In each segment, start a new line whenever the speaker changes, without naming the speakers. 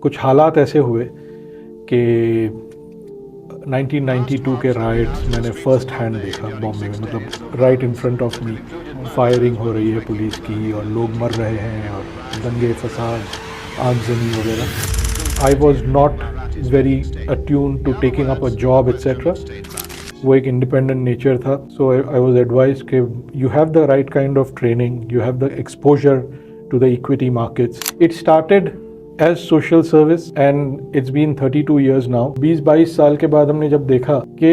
कुछ हालात ऐसे हुए कि 1992 के राइट्स मैंने फर्स्ट हैंड देखा बॉम्बे में, मतलब right in front of me firing हो रही है पुलिस की और लोग मर रहे हैं और दंगे फसाद आगजनी वगैरह। I was not very attune to taking up a job etcetera. वो एक इंडिपेंडेंट नेचर था। सो आई वॉज एडवाइज कि you have the right kind of training, you have the exposure to the equity markets. It started as social service and it's been 32 years now. 20-22 साल के बाद हमने जब देखा कि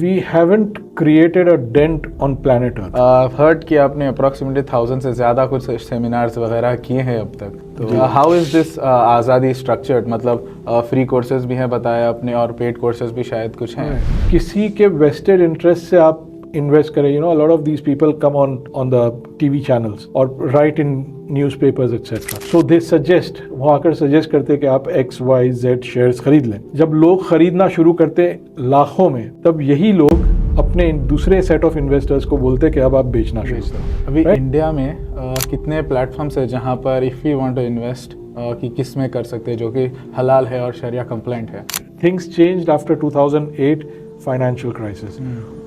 we haven't created a dent on planet earth.
Hurt कि आपने approximately 1000 से ज़्यादा कुछ सेमिनार्स वगैरह किए हैं अब तक। तो हाउ इज़ दिस आज़ादी स्ट्रक्चर्ड, मतलब फ्री कोर्सेज भी हैं बताया आपने और पेड कोर्सेज भी शायद कुछ हैं।
किसी के वेस्टेड इंटरेस्ट से आप इन्वेस्ट करें, you know, a lot of these people come on the TV channels और write in newspapers etcetera. So they suggest, वो आकर सजेस्ट करते कि आप XYZ शेयर्स खरीद लें। जब लोग खरीदना शुरू करते लाखों में, तब यही लोग अपने दूसरे सेट ऑफ इन्वेस्टर्स को बोलते कि अब आप बेचना शुरू करो।
अभी इंडिया में कितने प्लेटफॉर्म्स है जहाँ पर if you want to invest कि किस में कर सकते हैं जो कि हलाल है और शरिया कंप्लाइंट है?
Things changed after 2008 financial crisis.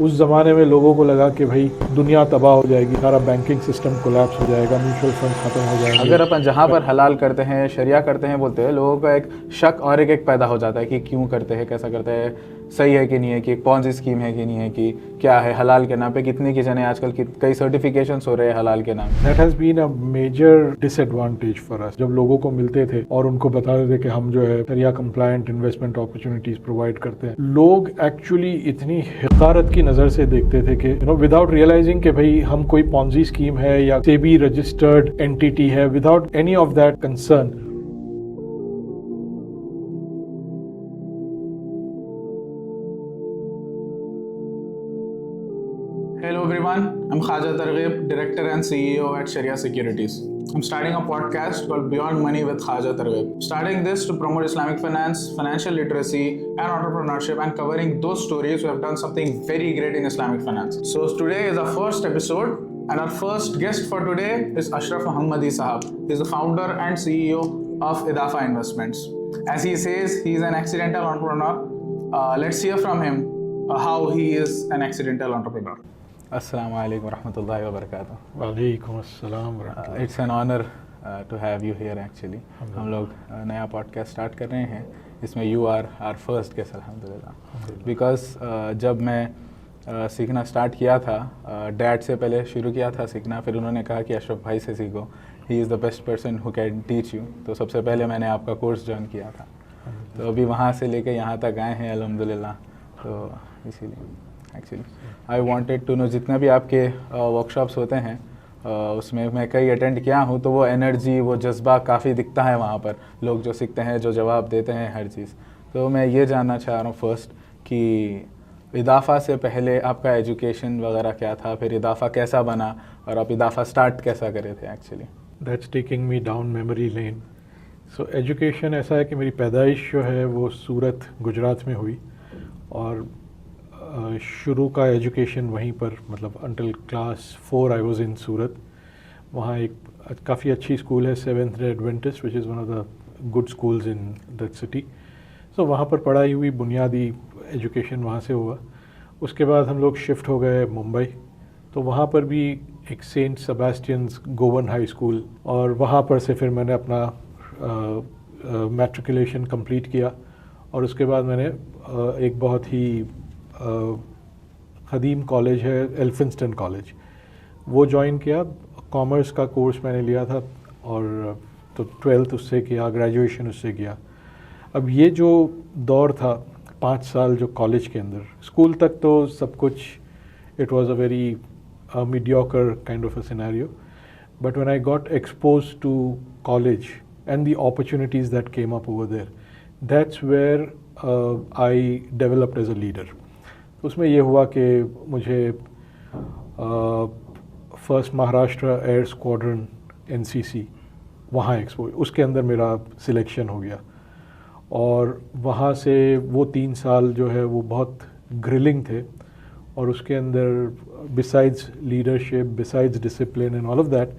उस ज़माने में लोगों को लगा कि भाई दुनिया तबाह हो जाएगी, सारा बैंकिंग सिस्टम कोलैप्स हो जाएगा, म्यूचुअल फंड खत्म हो जाएगा।
अगर अपन जहाँ पर हलाल करते हैं, शरिया करते हैं बोलते हैं, लोगों का एक शक और एक पैदा हो जाता है कि क्यों करते हैं, कैसा करते हैं, सही है कि नहीं है, कि एक पॉन्जी स्कीम है कि नहीं है, कि क्या है हलाल के नाम पे। कितनी की जाने आजकल कई सर्टिफिकेशंस हो रहे हैं हलाल के नाम।
That has been a major disadvantage for us. जब लोगों को मिलते थे और उनको बताते थे कि हम जो है शरिया कंप्लायंट इन्वेस्टमेंट अपॉर्चुनिटीज प्रोवाइड करते हैं, लोग एक्चुअली इतनी हिकारत की नज़र से देखते थे कि, यू नो, विदाउट रियलाइजिंग कि भाई हम कोई पॉन्जी स्कीम है या सेबी रजिस्टर्ड एंटिटी है, without any of that concern.
Hello everyone, I'm Khaja Targhib, Director and CEO at Sharia Securities. I'm starting a podcast called Beyond Money with Khaja Targhib. Starting this to promote Islamic finance, financial literacy and entrepreneurship, and covering those stories who have done something very great in Islamic finance. So today is our first episode and our first guest for today is Ashraf Mohammadi Sahab. He's the founder and CEO of Idafa Investments. As he says, he's an accidental entrepreneur. Let's hear from him how he is an accidental entrepreneur. Assalamu alaikum warahmatullahi wabarakatuh.
वालेकुम अस्सलाम वरहमतुल्लाह।
It's an honour to have you here actually. हम लोग नया podcast start कर रहे हैं, इसमें you are are first guest अल्हम्दुलिल्लाह। बिकॉज जब मैं सीखना स्टार्ट किया था, डैड से पहले शुरू किया था सीखना, फिर उन्होंने कहा कि अशरफ भाई से सीखो, he is the best person who can teach you. तो सबसे पहले मैंने आपका कोर्स ज्वाइन किया था, तो अभी वहाँ से लेके यहाँ तक आए हैं अल्हम्दुलिल्लाह। तो इसीलिए actually I wanted to know, जितना भी आपके वर्कशॉप्स होते हैं उसमें मैं कई अटेंड किया हूँ, तो वो एनर्जी, वो जज्बा काफ़ी दिखता है वहाँ पर। लोग जो सीखते हैं, जो जवाब देते हैं, हर चीज़। तो मैं ये जानना चाह रहा हूँ फर्स्ट कि इदाफ़ा से पहले आपका एजुकेशन वगैरह क्या था, फिर इदाफ़ा कैसा बना और आप इदाफ़ा स्टार्ट कैसा करे थे actually?
That's taking me down memory lane. So education ऐसा है कि मेरी पैदाइश जो है वो सूरत गुजरात में हुई और शुरू का एजुकेशन वहीं पर, मतलब until class 4 I was in Surat. वहाँ एक काफ़ी अच्छी स्कूल है, Seventh Day Adventist, which is one of the good schools in that city. So वहाँ पर पढ़ाई हुई, बुनियादी एजुकेशन वहाँ से हुआ। उसके बाद हम लोग शिफ्ट हो गए मुंबई, तो वहाँ पर भी एक सेंट सेबेस्टियंस गोवन हाई स्कूल, और वहाँ पर से फिर मैंने अपना मैट्रिकुलेशन कंप्लीट किया। और उसके बाद मैंने एक बहुत ही क़दीम कॉलेज है, एल्फिंस्टन कॉलेज, वो ज्वाइन किया। कॉमर्स का कोर्स मैंने लिया था और तो 12th उससे किया, ग्रेजुएशन उससे किया। अब ये जो दौर था 5 साल जो कॉलेज के अंदर, स्कूल तक तो सब कुछ it was a very mediocre kind of a scenario, but when I got exposed to college and the opportunities that came up over there, that's where I developed as a leader. उसमें ये हुआ कि मुझे first Maharashtra air squadron NCC वहाँ expose, उसके अंदर मेरा selection हो गया। और वहाँ से वो 3 साल जो है वो बहुत ग्रिलिंग थे, और उसके अंदर besides leadership, besides discipline and all of that,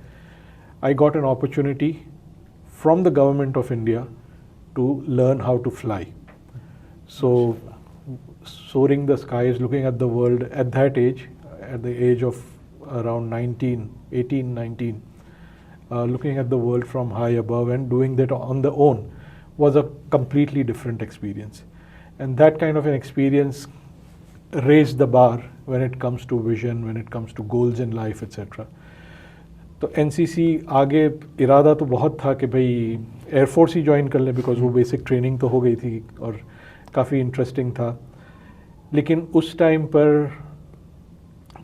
I got an opportunity from the government of India to learn how to fly. So soaring the skies, looking at the world at that age, at the age of around 18, 19, looking at the world from high above and doing that on the own was a completely different experience. And that kind of an experience raised the bar when it comes to vision, when it comes to goals in life, etc. तो NCC आगे इरादा तो बहुत था कि भाई air force ही join कर लें, बिकॉज वो बेसिक ट्रेनिंग तो हो गई थी और काफ़ी इंटरेस्टिंग था. लेकिन उस टाइम पर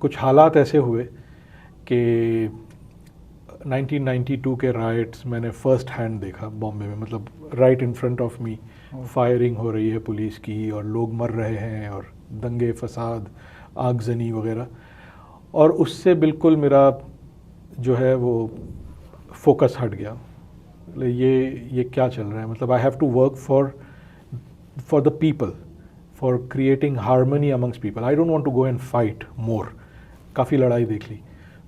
कुछ हालात ऐसे हुए कि 1992 के राइट्स मैंने फर्स्ट हैंड देखा बॉम्बे में. मतलब right in front of me firing हो रही है पुलिस की और लोग मर रहे हैं और दंगे फसाद आगजनी वगैरह. और उससे बिल्कुल मेरा जो है वो फोकस हट गया. ये क्या चल रहा है. मतलब I have to work for the people, for creating harmony amongst people. I don't want to go and fight more. काफ़ी लड़ाई देख ली.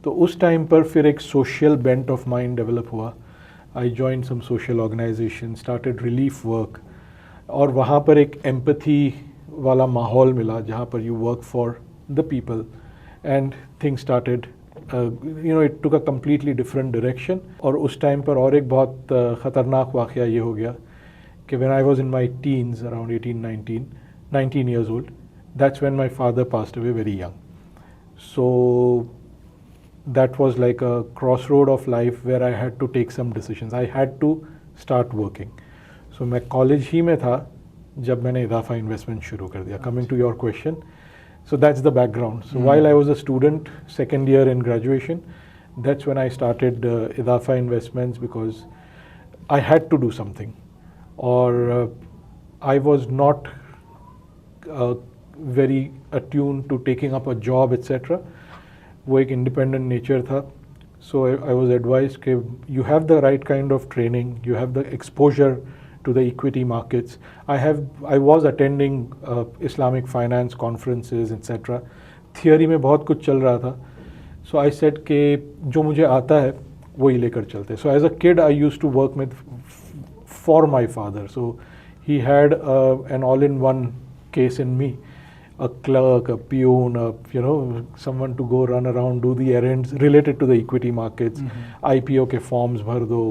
तो उस टाइम पर फिर एक social bent of mind develop हुआ. I joined some social organisation, started relief work. और वहाँ पर एक एम्पैथी वाला माहौल मिला जहाँ पर you work for the people and things started it took a completely different direction. और उस टाइम पर और एक बहुत ख़तरनाक वाक़या ये हो गया कि when I was in my teens around 19 years old, that's when my father passed away very young. So that was like a crossroad of life where I had to take some decisions. I had to start working. So मैं college ही में था जब मैंने इदाफा investment शुरू कर दिया. Coming to your question, so that's the background. So while I was a student, second year in graduation, that's when I started Idafa Investments, because I had to do something. Or I was not very attuned to taking up a job, etc. वो एक independent nature था. So I was advised कि you have the right kind of training, you have the exposure to the equity markets. I was attending Islamic finance conferences, etc. Theory में बहुत कुछ चल रहा था. So I said कि जो मुझे आता है वो ही लेकर चलते. So as a kid I used to work for my father. So he had an all-in-one case in me. A clerk, a peon, someone to go run around, do the errands related to the equity markets. IPO के forms भर दो.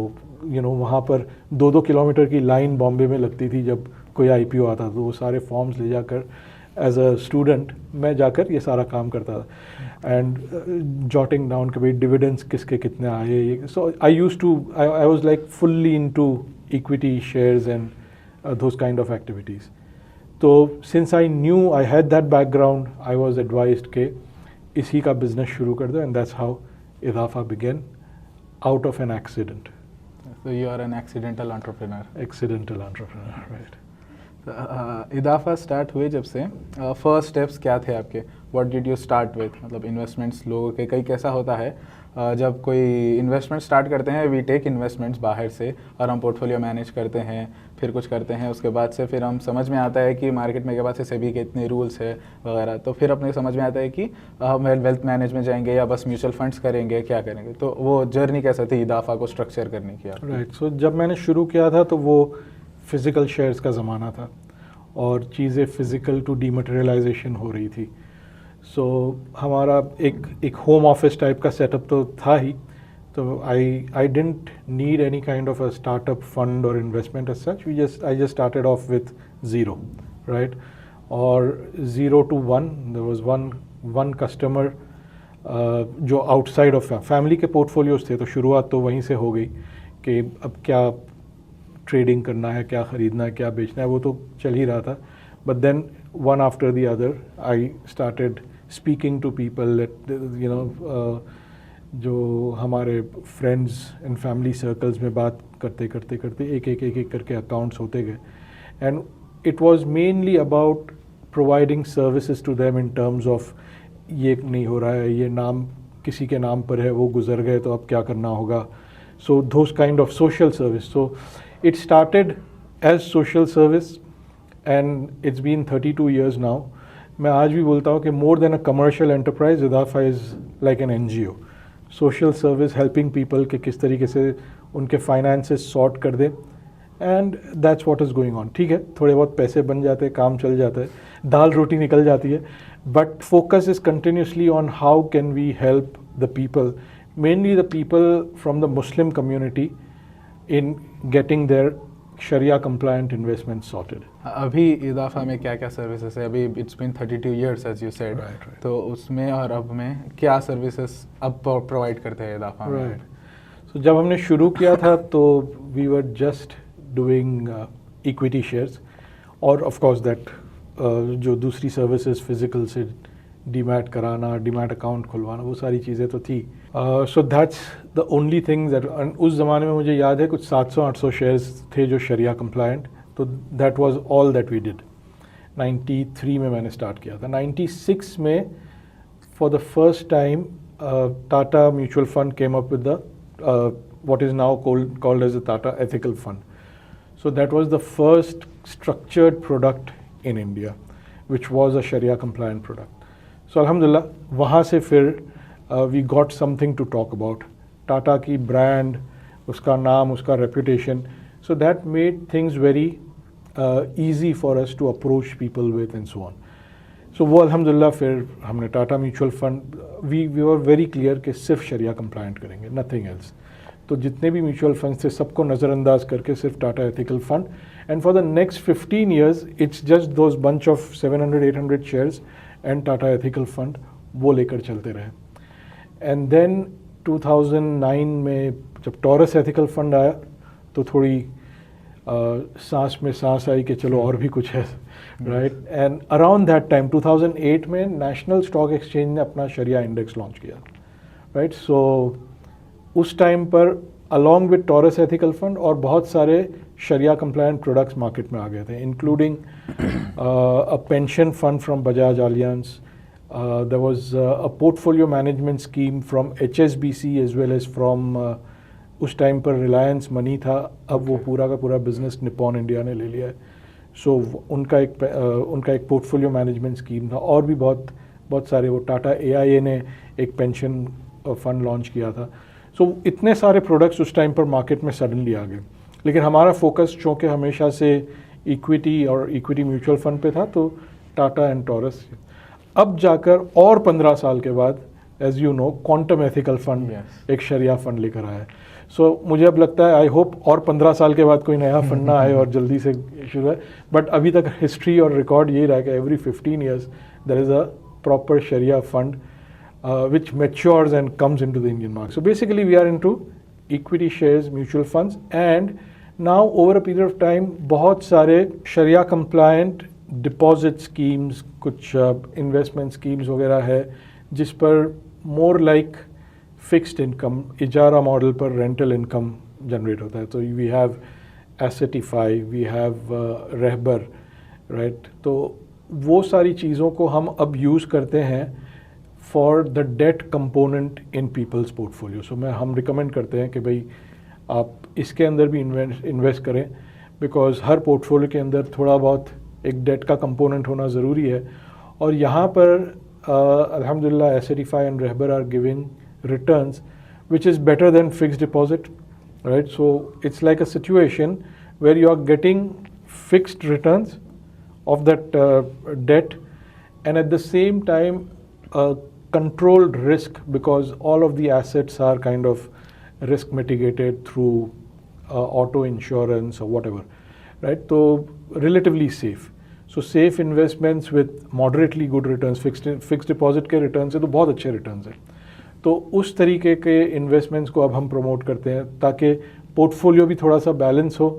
वहाँ पर 2-2 kilometre की line Bombay में लगती थी जब कोई IPO आता. तो वो सारे फॉर्म्स ले जाकर एज अ स्टूडेंट मैं जाकर ये सारा काम करता था. एंड जॉटिंग डाउन कि भाई डिविडेंड्स किसके कितने आए. So I was like fully into equity shares and those kind of activities. तो since I knew I had that background, I was advised कि इसी का business शुरू कर दो. And that's how Idafa began, out of an accident.
So you are an accidental entrepreneur.
Accidental entrepreneur, right.
इदाफा start हुए जब से फर्स्ट स्टेप्स क्या थे आपके. What did you start with. मतलब इन्वेस्टमेंट्स लोगों के कई कैसा होता है जब कोई इन्वेस्टमेंट स्टार्ट करते हैं, वी टेक इन्वेस्टमेंट्स बाहर से और हम पोर्टफोलियो मैनेज करते हैं, फिर कुछ करते हैं, उसके बाद से फिर हम समझ में आता है कि मार्केट में के बाद से सेबी के इतने रूल्स है वगैरह. तो फिर अपने समझ में आता है कि हम वेल्थ मैनेज में जाएंगे या बस म्यूचुअल फंड्स करेंगे, क्या करेंगे. तो वो जर्नी कैसा थी इदाफा को स्ट्रक्चर करने की.
राइट. सो जब मैंने शुरू किया था तो वो फिज़िकल शेयर्स का ज़माना था और चीज़ें फ़िज़िकल टू डीमटेरियलाइजेशन हो रही थी. सो हमारा एक होम ऑफिस टाइप का सेटअप तो था ही. तो I didn't need any kind of a startup fund और investment as such. I just started off with zero, right. और 0 to 1 there was one customer जो आउटसाइड ऑफ फैमिली के portfolios थे. तो शुरुआत तो वहीं से हो गई कि अब क्या ट्रेडिंग करना है, क्या ख़रीदना है, क्या बेचना है, वो तो चल ही रहा था. But then one after the other I started speaking to people. जो हमारे फ्रेंड्स एंड फैमिली सर्कल्स में बात करते करते एक करके अकाउंट्स होते गए. And it was mainly about providing services to them in terms of ये नहीं हो रहा है, ये नाम किसी के नाम पर है, वो गुजर गए तो अब क्या करना होगा. So those kind of social service. So it started as social service and it's been 32 years now. मैं आज भी बोलता हूँ कि more than a commercial enterprise, Idafa is like an NGO. Social service, helping people कि किस तरीके से उनके finances sort कर दें and that's what is going on. ठीक है, थोड़े बहुत पैसे बन जाते हैं, काम चल जाता है, दाल रोटी निकल जाती है, but focus is continuously on how can we help the people, mainly the people from the Muslim community in getting their Sharia compliant investments sorted.
अभी इदाफा में क्या क्या सर्विसेज है? अभी it's been 32 years as you said.
Right.
तो उसमें और अब में क्या सर्विसेज अब प्रोवाइड करते हैं इदाफा में?
Right. So जब हमने शुरू किया था तो we were just doing equity shares और of course that जो दूसरी सर्विसेज फिजिकल से डीमैट कराना, डीमैट अकाउंट खुलवाना, वो सारी चीज़ें तो थी. सो that's the only thing that, उस ज़माने में मुझे याद है कुछ 700-800 शेयर्स थे जो शरिया कंप्लायंट, तो that was all that we did. 93 में मैंने स्टार्ट किया था. 96 में for the first time Tata mutual fund came up with the what is now called as the Tata Ethical Fund. So that was the first structured product in India, which was a Sharia compliant product. So Alhamdulillah, वहाँ से फिर we got something to talk about. Tata की brand, उसका नाम, उसका reputation. So that made things very easy for us to approach people with and so on. So वो अल्हम्दुलिल्लाह फिर हमने Tata mutual fund, we were very clear कि सिर्फ शरिया compliant करेंगे, nothing else. तो जितने भी म्यूचुअल फंड्स थे सबको नज़रअंदाज करके सिर्फ Tata ethical fund, and for the next 15 years it's just those bunch of 700-800 shares and Tata ethical fund, वो लेकर चलते रहे. एंड देन 2009 में जब टॉरस एथिकल फंड आया तो थोड़ी सांस में सांस आई कि चलो और भी कुछ है, right. And around that time 2008 में नेशनल स्टॉक एक्सचेंज ने अपना शरिया इंडेक्स लॉन्च किया, राइट. सो उस टाइम पर along with taurus ethical fund और बहुत सारे शरिया कंप्लायंट प्रोडक्ट्स मार्केट में आ गए थे, including a pension fund from Bajaj Allianz, there was a portfolio management scheme from HSBC as well as from उस टाइम पर रिलायंस मनी था, अब वो पूरा का पूरा बिजनेस निपॉन इंडिया ने ले लिया है. सो उनका एक पोर्टफोलियो मैनेजमेंट स्कीम था, और भी बहुत सारे, वो टाटा AIA ने एक पेंशन फंड लॉन्च किया था. सो इतने सारे प्रोडक्ट्स उस टाइम पर मार्केट में सडनली आ गए, लेकिन हमारा फोकस चूँकि हमेशा से इक्विटी और इक्विटी म्यूचुअल फंड पे था, तो टाटा एंड टॉरस. अब जाकर और 15 साल के बाद as you know quantum ethical fund एक शरिया फंड लेकर आया है. सो मुझे अब लगता है, आई होप और 15 साल के बाद कोई नया फंड ना आए और जल्दी से शुरू है, बट अभी तक हिस्ट्री और रिकॉर्ड यही रहा कि every 15 years there is a proper शरिया fund which matures and comes into the Indian market. So basically we are into equity shares, mutual funds, and now over a period of time बहुत सारे शरिया compliant deposit schemes, कुछ investment schemes वगैरह है जिस पर more like fixed income, इजारा model पर rental income generate होता है. तो we have Assetify, we have रहबर, right. तो वो सारी चीज़ों को हम अब यूज़ करते हैं for the debt component in people's portfolio. So हम रिकमेंड करते हैं कि भाई आप इसके अंदर भी इन्वेस्ट करें, बिकॉज हर पोर्टफोलियो के अंदर थोड़ा बहुत एक डेट का कंपोनेंट होना ज़रूरी है. और यहाँ पर अल्हम्दुलिल्लाह Assetify and Rahbar are giving returns which is better than fixed deposit, right. So it's like a situation where you are getting fixed returns of that debt and at the same time controlled risk, because all of the assets are kind of risk mitigated through auto insurance or whatever, right. So relatively safe. So safe investments with moderately good returns, fixed deposit के returns से तो बहुत अच्छे returns हैं. तो उस तरीके के investments को अब हम promote करते हैं ताकि portfolio भी थोड़ा सा balance हो.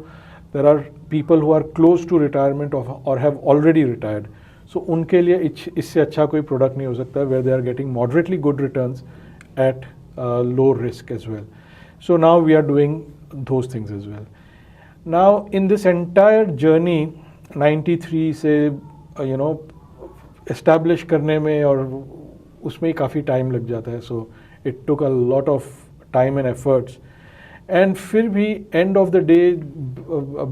There are people who are close to retirement or have already retired. सो उनके लिए इससे अच्छा कोई प्रोडक्ट नहीं हो सकता where they are getting moderately good returns at low risk as well. So now we are doing those things as well. Now in this entire journey 93 से you know establish करने में और उसमें ही काफ़ी टाइम लग जाता है. So it took a lot of time and efforts. And फिर भी एंड ऑफ द डे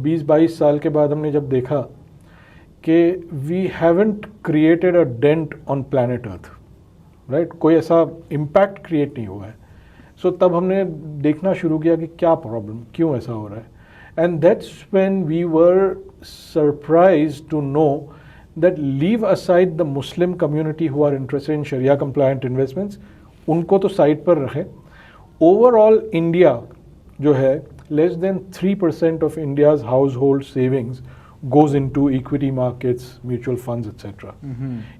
20-22 साल के बाद हमने जब देखा कि we haven't created a dent on planet earth, right. कोई ऐसा इम्पैक्ट क्रिएट नहीं हुआ है. सो तब हमने देखना शुरू किया कि क्या प्रॉब्लम, क्यों ऐसा हो रहा है. And that's when we were surprised to know that leave aside the Muslim community who are interested in Sharia compliant investments, उनको तो साइड पर रखें, ओवरऑल इंडिया जो है less than 3% of India's household savings goes into equity markets, mutual funds, etc.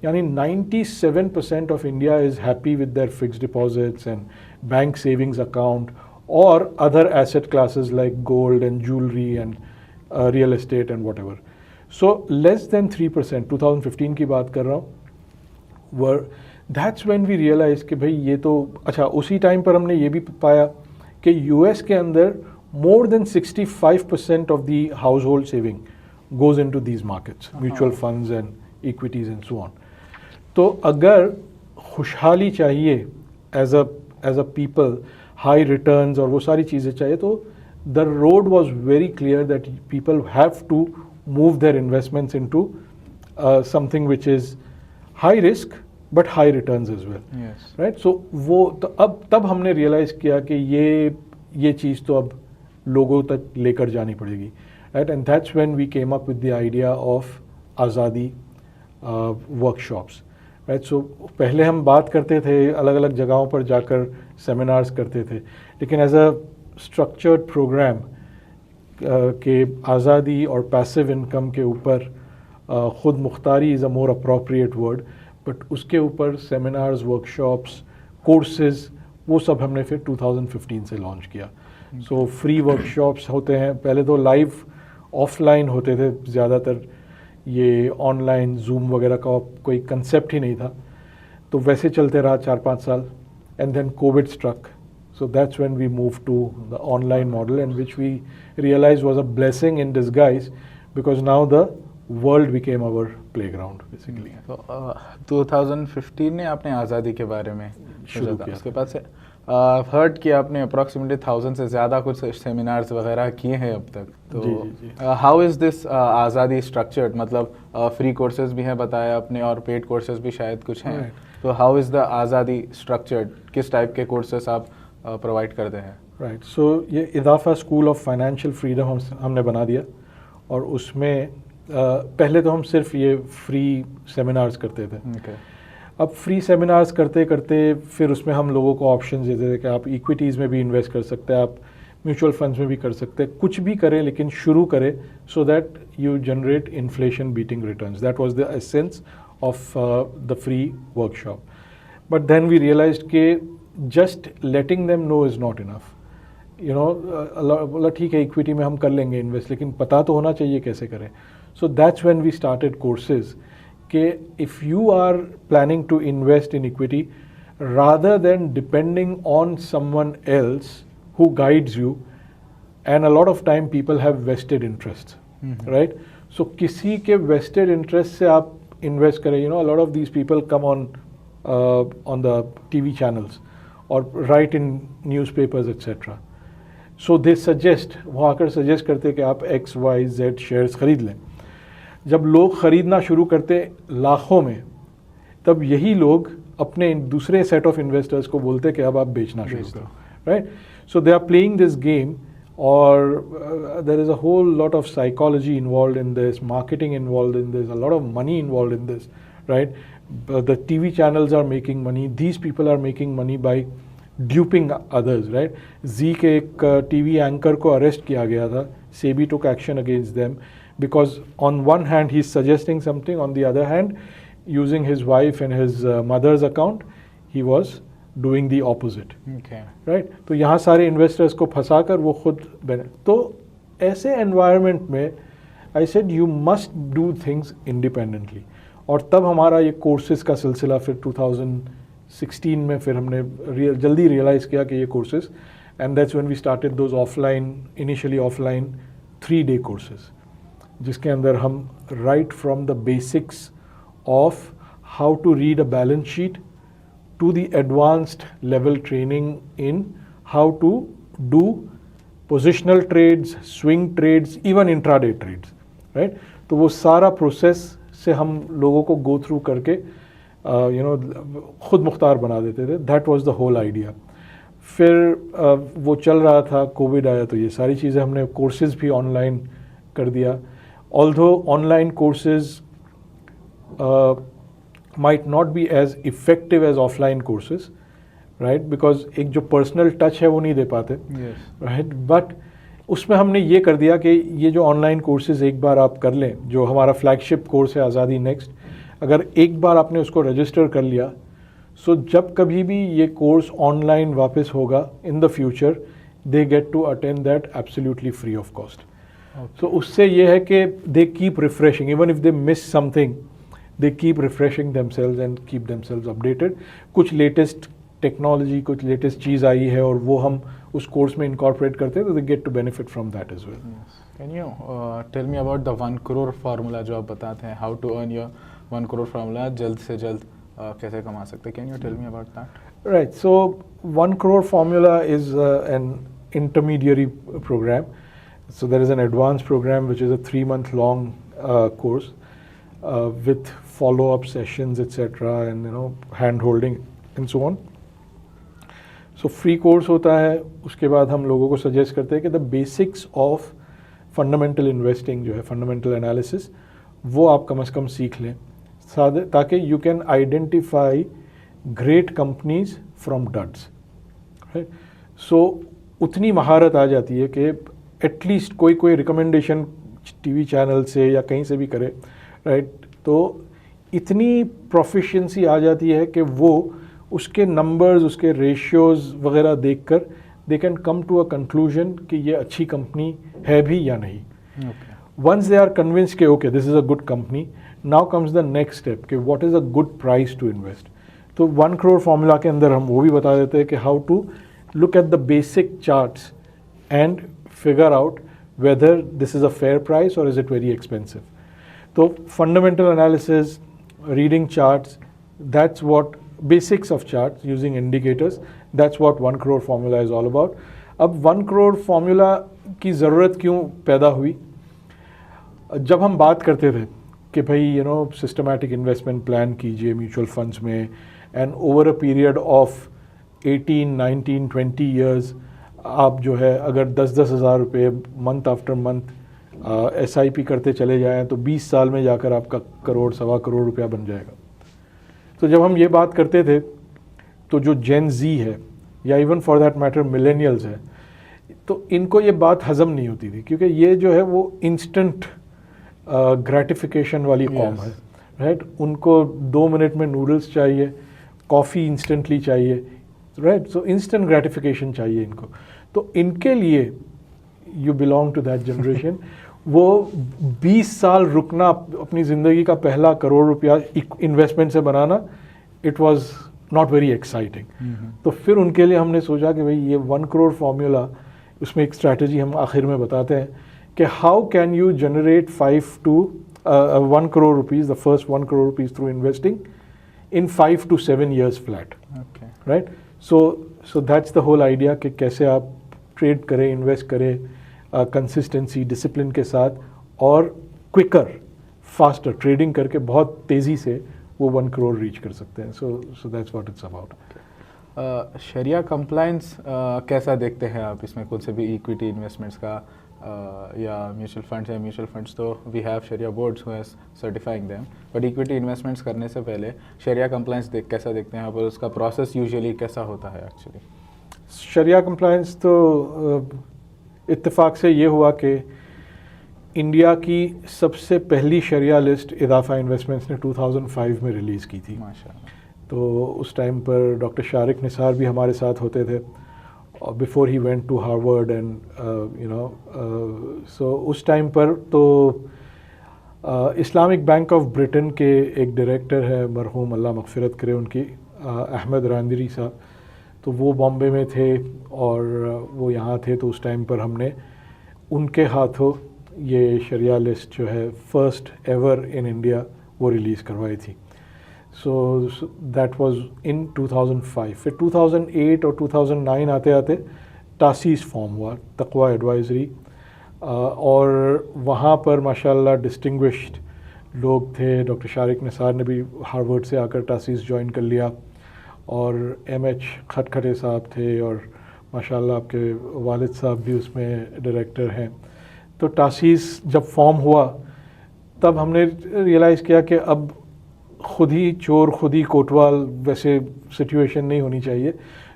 यानी 97% of India is happy with their fixed deposits and bank savings account or other asset classes like gold and jewelry and real estate and whatever. So less than 3%, 2015 की बात कर रहा हूँ, were that's when we realized कि भाई ये तो अच्छा, उसी टाइम पर हमने ये भी पाया कि यूएस के अंदर more than 65% of the household saving goes into these markets, mutual funds and equities and so on. तो अगर खुशहाली चाहिए as a people, high returns और वो सारी चीज़ें चाहिए, तो the road was very clear that people have to move their investments into something which is high risk but high returns as well.
Yes.
Right? So वो तो अब तब हमने realize किया कि ये चीज़ तो अब लोगों तक लेकर जानी पड़ेगी. Right? And that's when we came up with the idea of Azadi workshops. Right? So पहले हम बात करते थे, अलग अलग जगहों पर जाकर सेमिनार्स करते थे, लेकिन एज अ स्ट्रक्चर्ड प्रोग्राम के आज़ादी और पैसिव इनकम के ऊपर ख़ुद मुख्तारी is a more appropriate word, but उसके ऊपर सेमिनार्स, वर्कशॉप्स, कोर्सेज, वो सब हमने फिर 2015 से लॉन्च किया. सो फ्री वर्कशॉप्स होते हैं, पहले तो लाइव ऑफलाइन होते थे ज़्यादातर, ये ऑनलाइन जूम वगैरह का कोई कंसेप्ट ही नहीं था, तो वैसे चलते रहा 4-5 साल. And then covid struck, so that's when we moved to the online model, and which we realized was a blessing in disguise, because now the world became our playground basically.
तो 2015 में आपने आज़ादी के बारे में
शुरू किया.
उसके बाद से हर्ट किया आपने अप्रॉक्सीमेटली 1000 से ज़्यादा कुछ सेमिनार्स वगैरह किए हैं अब तक. तो हाउ इज़ दिस आज़ादी स्ट्रक्चर्ड, मतलब फ्री कोर्सेज भी हैं बताया आपने और पेड कोर्सेज भी शायद कुछ हैं. तो हाउ इज़ द आज़ादी स्ट्रक्चर्ड, किस टाइप के कोर्सेज आप प्रोवाइड करते हैं?
राइट. सो ये इदाफा स्कूल ऑफ फाइनेंशियल फ्रीडम हमने बना दिया, और उसमें पहले तो हम सिर्फ ये फ्री सेमिनार्स करते थे. अब फ्री सेमिनार्स करते करते फिर उसमें हम लोगों को ऑप्शन देते थे कि आप इक्विटीज़ में भी इन्वेस्ट कर सकते हैं, आप म्यूचुअल फंड्स में भी कर सकते हैं, कुछ भी करें लेकिन शुरू करें so that you generate inflation beating returns. That was the essence of the free workshop. But then we realized कि just letting them know is not enough. You know, बोला ठीक है इक्विटी में हम कर लेंगे इन्वेस्ट, लेकिन पता तो होना चाहिए कैसे करें. So that's when we started courses कि if you are planning to invest in equity, rather than depending on someone else who guides you, and a lot of time people have vested interests, right? So किसी के vested interest से आप invest करें. You know, a lot of these people come on the TV channels or write in newspapers etc. So they suggest, वो आकर suggest करते कि आप XYZ शेयर्स ख़रीद लें. जब लोग ख़रीदना शुरू करते लाखों में, तब यही लोग अपने दूसरे सेट ऑफ इन्वेस्टर्स को बोलते कि अब आप बेचना शुरू करो. Right. So they are playing this game, और there is a whole lot of psychology involved in this, marketing involved in this, a lot of money involved in this, right? The TV channels are making money, these people are making money by duping others, right? Z के एक TV anchor को arrest किया गया था, SEBI took action against them because on one hand he's suggesting something, on the other hand using his wife and his mother's account he was doing the opposite.
Okay.
Right? तो यहाँ सारे investors को फंसाकर वो खुद तो ऐसे environment में I said you must do things independently. और तब हमारा ये कोर्सेज का सिलसिला फिर 2016 में फिर हमने जल्दी रियलाइज़ किया कि ये courses, and that's when we started those offline, initially offline 3-day courses, जिसके अंदर हम right from the basics of how to read a balance sheet to the advanced level training in how to do positional trades, swing trades, even intraday trades. Right. तो वो सारा process से हम लोगों को गो थ्रू करके खुद मुख्तार बना देते थे. That was the whole idea. फिर वो चल रहा था, कोविड आया तो ये सारी चीज़ें हमने कोर्सेज भी ऑनलाइन कर दिया. Although online courses might not be as effective as offline courses, right? Because एक जो पर्सनल टच है वो नहीं दे पाते, right? But उसमें हमने ये कर दिया कि ये जो ऑनलाइन कोर्सेज एक बार आप कर लें, जो हमारा फ्लैगशिप कोर्स है आज़ादी नेक्स्ट, अगर एक बार आपने उसको रजिस्टर कर लिया, सो जब कभी भी ये कोर्स ऑनलाइन वापस होगा in the future, they get to attend that absolutely free of cost. So उससे ये है कि they keep refreshing, even if they miss something, they keep refreshing themselves and keep themselves updated. कुछ latest technology, कुछ latest चीज़ आई है और वो हम उस कोर्स में incorporate करते हैं, तो they get to benefit from that as well.
Yes. Can you tell me about the 1 crore formula जो आप बताते हैं, how to earn your 1 crore formula, जल्द से जल्द कैसे कमा सकते हैं? Can you tell me about that?
Right. So 1 crore formula is an intermediary program. So there is an advanced program which is a 3-month long course. With follow-up sessions, etc., and hand holding and so on. So free course होता है, उसके बाद हम लोगों को suggest करते हैं कि the basics of fundamental investing जो है, fundamental analysis, वो आप कम से कम सीख लें, ताकि you can identify great companies from duds, right? So उतनी महारत आ जाती है कि at least कोई रिकमेंडेशन टीवी चैनल से या कहीं से भी करे, राइट, तो इतनी प्रोफिशिएंसी आ जाती है कि वो उसके नंबर्स, उसके रेशियोज़ वगैरह देखकर they can come to a conclusion कि ये अच्छी कंपनी है भी या नहीं. वंस दे आर कन्विंस कि okay this is a good company, now comes the next step कि what is a good price to invest. तो 1 crore फॉर्मूला के अंदर हम वो भी बता देते हैं कि how to look at the basic charts and figure out whether this is a fair price और is it very expensive. So fundamental analysis, reading charts, that's what basics of charts using indicators, that's what 1 crore formula is all about. अब 1 crore formula की ज़रूरत क्यों पैदा हुई? जब हम बात करते थे कि भाई सिस्टमैटिक इन्वेस्टमेंट प्लान कीजिए म्यूचुअल फंड्स में, and over a period of 18, 19, 20 years आप जो है अगर 10-10 हज़ार रुपये मंथ आफ्टर मंथ SIP करते चले जाएं तो 20 साल में जाकर आपका करोड़, सवा करोड़ रुपया बन जाएगा. तो जब हम ये बात करते थे तो जो जेन जी है या even for that matter millennials है, तो इनको ये बात हज़म नहीं होती थी, क्योंकि ये जो है वो इंस्टेंट ग्रेटिफिकेशन वाली कॉम है, राइट. उनको 2 मिनट में नूडल्स चाहिए, कॉफ़ी इंस्टेंटली चाहिए, राइट. सो इंस्टेंट ग्रेटिफिकेशन चाहिए इनको. तो इनके लिए you belong to that generation. वो 20 साल रुकना, अपनी ज़िंदगी का पहला करोड़ रुपया इन्वेस्टमेंट से बनाना, it was not very exciting. तो फिर उनके लिए हमने सोचा कि भाई ये 1 crore फॉर्मूला, उसमें एक स्ट्रैटेजी हम आखिर में बताते हैं कि how can you generate 1 crore rupees, the first 1 crore rupees through investing in 5 to 7 years flat.
Okay.
Right? So that's the whole idea कि कैसे आप ट्रेड करें, इन्वेस्ट करें कंसिस्टेंसी, डिसिप्लिन के साथ, और क्विकर, फास्टर ट्रेडिंग करके बहुत तेज़ी से वो 1 crore रीच कर सकते हैं. So that's what it's about.
शरिया कंप्लायंस कैसा देखते हैं आप इसमें? कुछ से भी इक्विटी इन्वेस्टमेंट्स का या म्यूचुअल फंड्स है, म्यूचुअल फंड्स तो वी हैव शरिया boards who has certifying them, but equity investments करने से पहले शरिया कंप्लायंस कैसा देखते हैं आप, और उसका प्रोसेस यूजुअली कैसा होता है एक्चुअली?
शरिया कंप्लायंस तो इत्तेफाक से ये हुआ कि इंडिया की सबसे पहली शरिया लिस्ट इदाफा इन्वेस्टमेंट्स ने 2005 में रिलीज़ की थी.
माशाअल्लाह.
तो उस टाइम पर डॉक्टर शारिक निसार भी हमारे साथ होते थे, before he went to Harvard and so उस टाइम पर तो इस्लामिक बैंक ऑफ ब्रिटेन के एक डायरेक्टर है, मरहूम अल्लाह मग़फ़िरत करे उनकी, अहमद रांदरी साहब, तो वो बॉम्बे में थे और वो यहाँ थे. तो उस टाइम पर हमने उनके हाथों ये शरिया लिस्ट जो है फर्स्ट एवर इन इंडिया वो रिलीज़ करवाई थी. So that was in 2005. फिर 2008 और 2009 आते आते तासीस फॉर्म हुआ, तक़वा एडवाइज़री, और वहाँ पर माशाल्लाह डिस्टिंग्विश्ड लोग थे. डॉक्टर शारिक निसार ने भी हार्वर्ड से आकर तासीस ज्वाइन कर लिया, और MH खटखटे साहब थे, और माशाल्लाह आपके वालिद साहब भी उसमें डायरेक्टर हैं। तो टासीस जब फॉर्म हुआ तब हमने रियलाइज़ किया कि अब खुद ही चोर खुद ही कोतवाल वैसे सिचुएशन नहीं होनी चाहिए।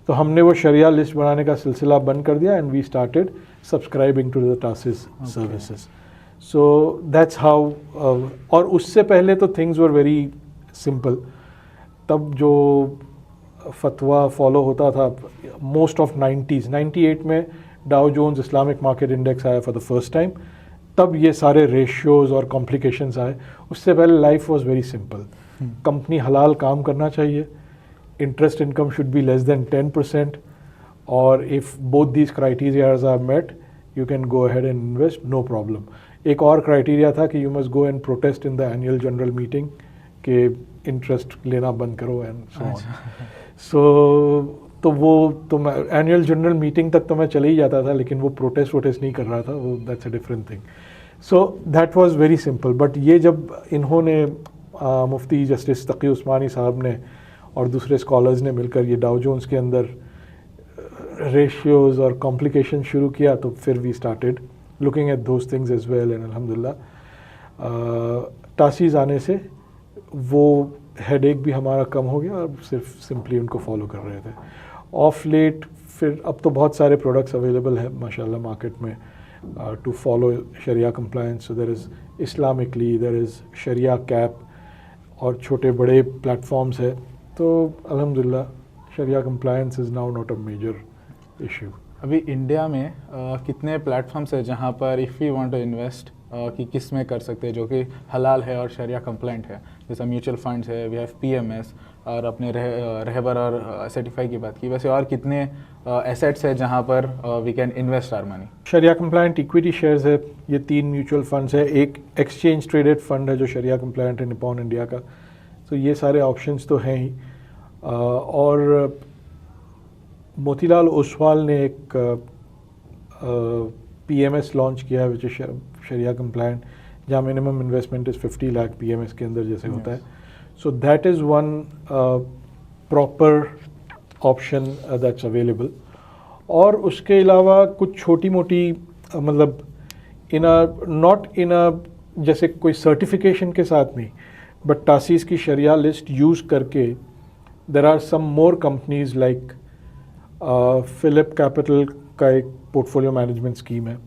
तो हमने वो शरिया लिस्ट बनाने का सिलसिला बंद कर दिया and we started subscribing to the tasis services. So that's how. और उससे पहले तो थिंग्स वर वेरी सिंपल। तब जो फतवा फॉलो होता था मोस्ट ऑफ 98 में Dow Jones Islamic market index आया फॉर द फर्स्ट टाइम, तब ये सारे रेशियोज़ और कॉम्प्लिकेशंस आए। उससे पहले life was very simple. Company हलाल काम करना चाहिए, interest income should be less than 10%, और if both these criterias are met you can go ahead and invest, no problem. एक और क्राइटेरिया था कि you must go and protest in the annual general meeting के interest लेना बंद करो and so on. तो वो तो मैं एनुअल जनरल मीटिंग तक तो मैं चले ही जाता था, लेकिन वो प्रोटेस्ट नहीं कर रहा था, वो that's a different thing. So that was very simple. But ये जब इन्होंने मुफ्ती जस्टिस तकी उस्मानी साहब ने और दूसरे स्कॉलर्स ने मिलकर ये डाउ जोन्स के अंदर रेशियोज़ और कॉम्प्लिकेशन शुरू किया, तो फिर we started looking at those things as well and अल्हम्दुलिल्लाह टासीज आने से वो हेडेक भी हमारा कम हो गया और सिर्फ सिंपली उनको फॉलो कर रहे थे। ऑफ लेट फिर अब तो बहुत सारे प्रोडक्ट्स अवेलेबल है माशाल्लाह मार्केट में टू फॉलो शरिया compliance. So there is islamically, there is शरिया कैप और छोटे बड़े प्लेटफॉर्म्स है। तो अल्हम्दुलिल्लाह शरिया compliance is now not a major issue.
अभी इंडिया में कितने प्लेटफॉर्म्स है जहाँ पर if you want to invest कि किस में कर सकते हैं जो कि हलाल है और शरिया कंप्लाइंट है? जैसे म्यूचुअल फंड्स है, वी हैव PMS, और अपने रहबर और सर्टिफाई की बात की, वैसे और कितने एसेट्स है जहाँ पर we can invest our money?
शरिया कंप्लायंट इक्विटी शेयर्स है, ये 3 म्यूचुअल फंड्स है, एक एक्सचेंज ट्रेडेड फंड है जो शरिया कंप्लायंट है निपॉन इंडिया का। तो ये सारे ऑप्शंस तो हैं ही। और मोतीलाल ओसवाल ने एक PMS लॉन्च किया है विच इज शरिया कंप्लायंट, जहाँ minimum investment is 50 lakh PMS के अंदर जैसे होता है। सो that is one proper option that's available. और उसके अलावा कुछ छोटी मोटी मतलब इन अ नॉट इन अ जैसे कोई सर्टिफिकेशन के साथ नहीं, बट टासीस की शरिया लिस्ट यूज़ करके there are some more companies like Phillip Capital का एक पोर्टफोलियो मैनेजमेंट स्कीम है,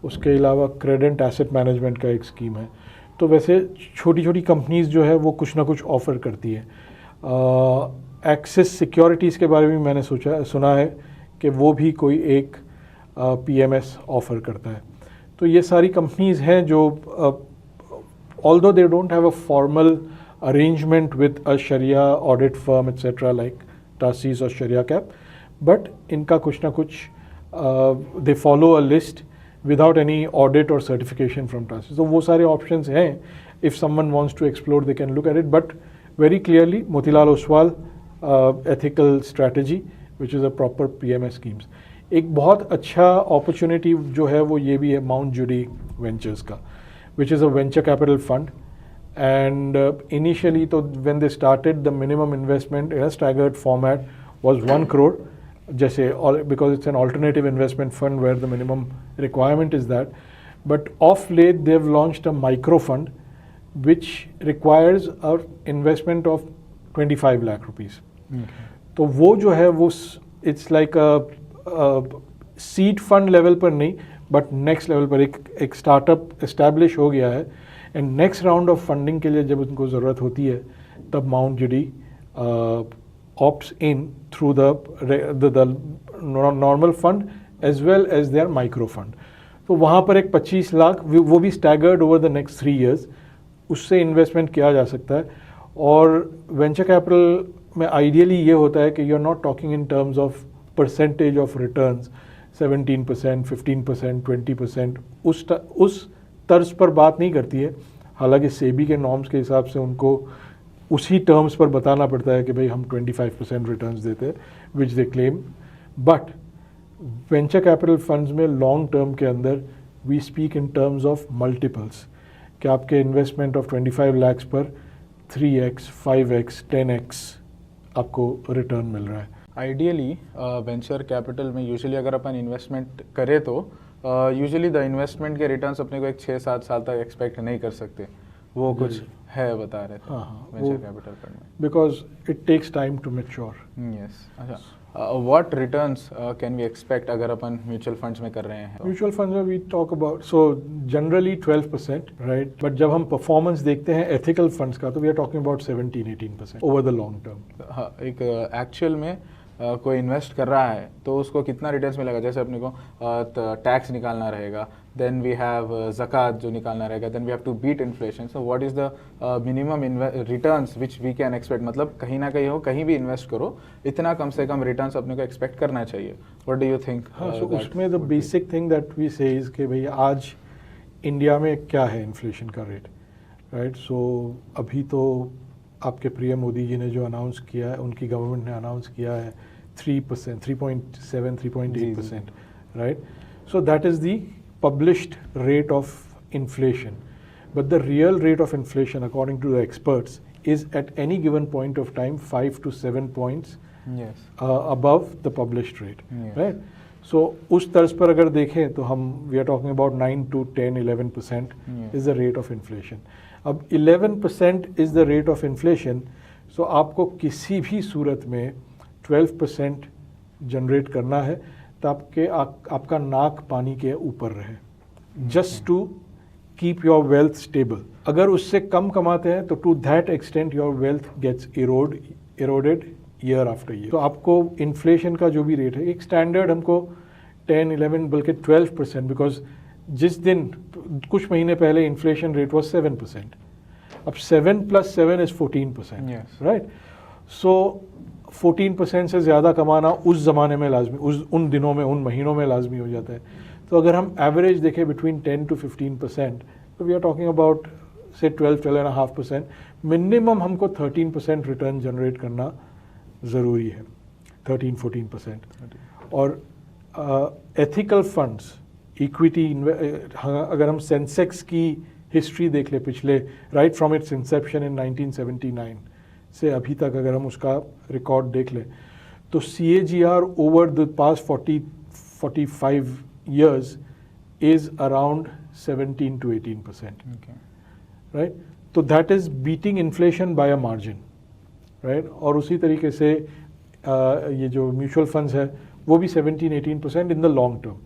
उसके अलावा क्रेडेंट एसेट मैनेजमेंट का एक स्कीम है। तो वैसे छोटी छोटी कंपनीज़ जो है वो कुछ ना कुछ ऑफ़र करती है। एक्सिस सिक्योरिटीज़ के बारे में मैंने सुना है कि वो भी कोई एक PMS ऑफ़र करता है। तो ये सारी कंपनीज़ हैं जो although they don't have a formal arrangement with a Sharia audit firm etc. like TASIS or Sharia Cap, but इनका कुछ ना कुछ they follow a list without any audit or certification from TASIS. तो वो सारे options हैं, if someone wants to explore they can look at it, but very clearly Motilal Oswal ethical strategy which is a proper PMS schemes. एक बहुत अच्छा opportunity जो है वो ये भी है Mount Judy Ventures का, which is a venture capital fund, and initially तो when they started the minimum investment in a staggered format was 1 crore, जैसे because it's an alternative investment fund where the minimum requirement is that, but of late they've launched a micro fund which requires a investment of 25 lakh rupees. तो वो जो है वो it's like a seed fund level पर नहीं, but next level पर एक startup establish हो गया है, and next round of funding के लिए जब उनको ज़रूरत होती है तब माउंट जुडी opts in through the normal fund as well as their micro fund. तो वहाँ पर एक 25 लाख वो भी staggered over the next 3 years उससे इन्वेस्टमेंट किया जा सकता है। और वेंचर कैपिटल में आइडियली ये होता है कि you are not talking in terms of percentage of returns 17%, 15%, 20%, उस तर्ज पर बात नहीं करती है। हालांकि सेबी के नॉर्म्स के हिसाब से उनको उसी टर्म्स पर बताना पड़ता है कि भाई हम 25% रिटर्न्स देते हैं which they claim, but venture capital funds में लॉन्ग टर्म के अंदर we speak in terms of multiples, कि आपके इन्वेस्टमेंट ऑफ 25 lakhs पर 3x, 5x, 10x आपको रिटर्न मिल रहा है।
आइडियली वेंचर कैपिटल में यूजुअली अगर अपन इन्वेस्टमेंट करें तो यूजुअली द इन्वेस्टमेंट के रिटर्न्स अपने को एक 6-7 साल तक एक्सपेक्ट नहीं कर सकते, वो कुछ है बता रहे थे वेंचर कैपिटल फंड में,
because it takes time to mature.
Yes. अच्छा, what returns can we expect अगर अपन म्यूचुअल फंड्स में कर रहे हैं?
म्यूचुअल फंड्स में we talk about so generally 12%, right, but जब हम परफॉर्मेंस देखते हैं एथिकल फंड्स का तो we are talking about 17-18% over the long term.
हाँ, एक एक्चुअल में कोई इन्वेस्ट कर रहा है तो उसको कितना रिटर्न्स मिलेगा? जैसे अपने को टैक्स निकालना रहेगा, देन वी हैव ज़कात जो निकालना रहेगा, then we have to beat inflation, so what is the minimum returns which we can expect? मतलब कहीं ना कहीं हो, कहीं भी इन्वेस्ट करो, इतना कम से कम रिटर्न्स अपने को एक्सपेक्ट करना चाहिए। What do you think?
हाँ, सो उसमें the basic thing that we say is कि भाई आज इंडिया में क्या है इन्फ्लेशन का रेट, राइट? सो अभी तो आपके प्रिय मोदी जी ने जो अनाउंस किया है, उनकी गवर्नमेंट ने अनाउंस किया है 3%, 3.7, 3.8%, right? So that is the published rate of inflation. But the real rate of inflation, according to the experts, is at any given point of time 5 to 7 points
Yes.
above the published rate,
Yes.
right? So उस तर्ज पर अगर देखें तो हम we are talking about 9 to 10, 11%
Yes.
is the rate of inflation. अब 11% is the rate of inflation, so आपको किसी भी सूरत में 12% जनरेट करना है तो आपका नाक पानी के ऊपर रहे, just to keep your wealth stable. अगर उससे कम कमाते हैं तो to that extent your wealth gets eroded year after year. तो आपको इन्फ्लेशन का जो भी रेट है, एक स्टैंडर्ड हमको 10, 11 बल्कि 12%, बिकॉज जिस दिन कुछ महीने पहले इन्फ्लेशन रेट वॉज 7%, अब 7 + 7 इज 14%,
Yes.
राइट? सो 14% से ज़्यादा कमाना उस ज़माने में लाजमी, उन दिनों में, उन महीनों में लाजमी हो जाता है। तो अगर हम एवरेज देखें बिटवीन 10 to 15%, तो वी आर टॉकिंग अबाउट से 12-12.5%, मिनिमम हमको 13% रिटर्न जनरेट करना ज़रूरी है, 13-14%। और एथिकल फंड्स, इक्विटी, अगर हम सेंसेक्स की हिस्ट्री देख ले पिछले, राइट फ्रॉम इट्स इंसेप्शन इन 1979 से अभी तक अगर हम उसका रिकॉर्ड देख लें तो CAGR over the past 40-45 years is around 17 to 18%,
Okay.
right? तो that is beating inflation by a margin, right? और उसी तरीके से ये जो म्यूचुअल फंड्स है वो भी 17-18% in the long term.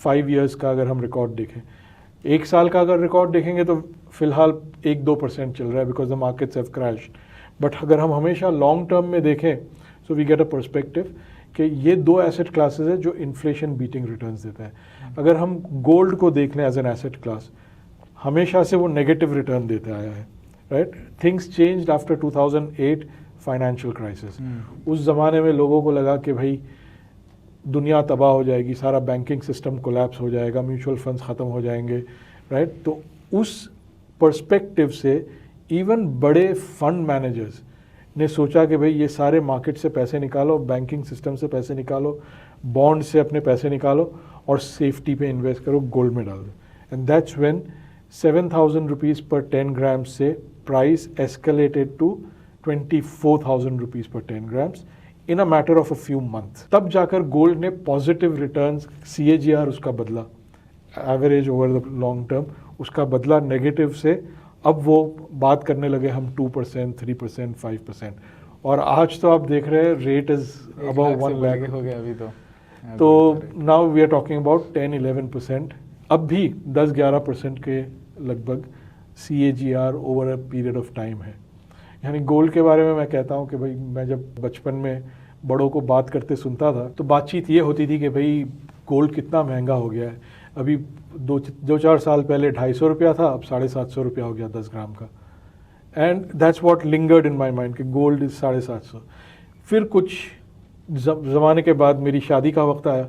5 years का अगर हम रिकॉर्ड देखें, 1 साल का अगर रिकॉर्ड देखेंगे तो फिलहाल 1-2% चल रहा है because the markets have crashed. But अगर हम हमेशा लॉन्ग टर्म में देखें so we get a perspective कि ये 2 एसेट क्लासेस है जो इन्फ्लेशन बीटिंग रिटर्न्स देता है। अगर हम गोल्ड को देख लें एज एन एसेट क्लास, हमेशा से वो नेगेटिव रिटर्न देता आया है, right? Things changed after 2008 financial crisis. उस ज़माने में लोगों को लगा कि भाई दुनिया तबाह हो जाएगी, सारा बैंकिंग सिस्टम कोलैप्स हो जाएगा, म्यूचुअल फंड्स ख़त्म हो जाएंगे, राइट? तो उस पर्सपेक्टिव से इवन बड़े फंड मैनेजर्स ने सोचा कि भाई ये सारे मार्केट से पैसे निकालो, बैंकिंग सिस्टम से पैसे निकालो, बॉन्ड से अपने पैसे निकालो और सेफ्टी पे इन्वेस्ट करो, गोल्ड में डाल दो। एंड दैट्स व्हेन 7,000 रुपीज़ पर 10 ग्राम्स से प्राइस एस्केलेटेड टू 24,000 रुपीज़ पर 10 grams in a matter of a few month. तब जाकर गोल्ड ने पॉजिटिव रिटर्न्स, CAGR उसका बदला, average over the long term उसका बदला नेगेटिव से। अब वो बात करने लगे हम 2%, 3%, 5%, और आज तो आप देख रहे हैं रेट इज अबव 1 लाख
हो गया अभी
तो now we are talking about 10-11%, अब भी 10-11% के लगभग CAGR over a period of time है। यानी गोल्ड के बारे में मैं कहता हूँ कि भाई मैं जब बचपन में बड़ों को बात करते सुनता था तो बातचीत ये होती थी कि भाई गोल्ड कितना महंगा हो गया है। अभी 2-4 साल पहले 250 रुपया था, अब 750 रुपया हो गया 10 ग्राम का। And that's what lingered in my mind कि गोल्ड इज 750। फिर कुछ ज़माने के बाद मेरी शादी का वक्त आया,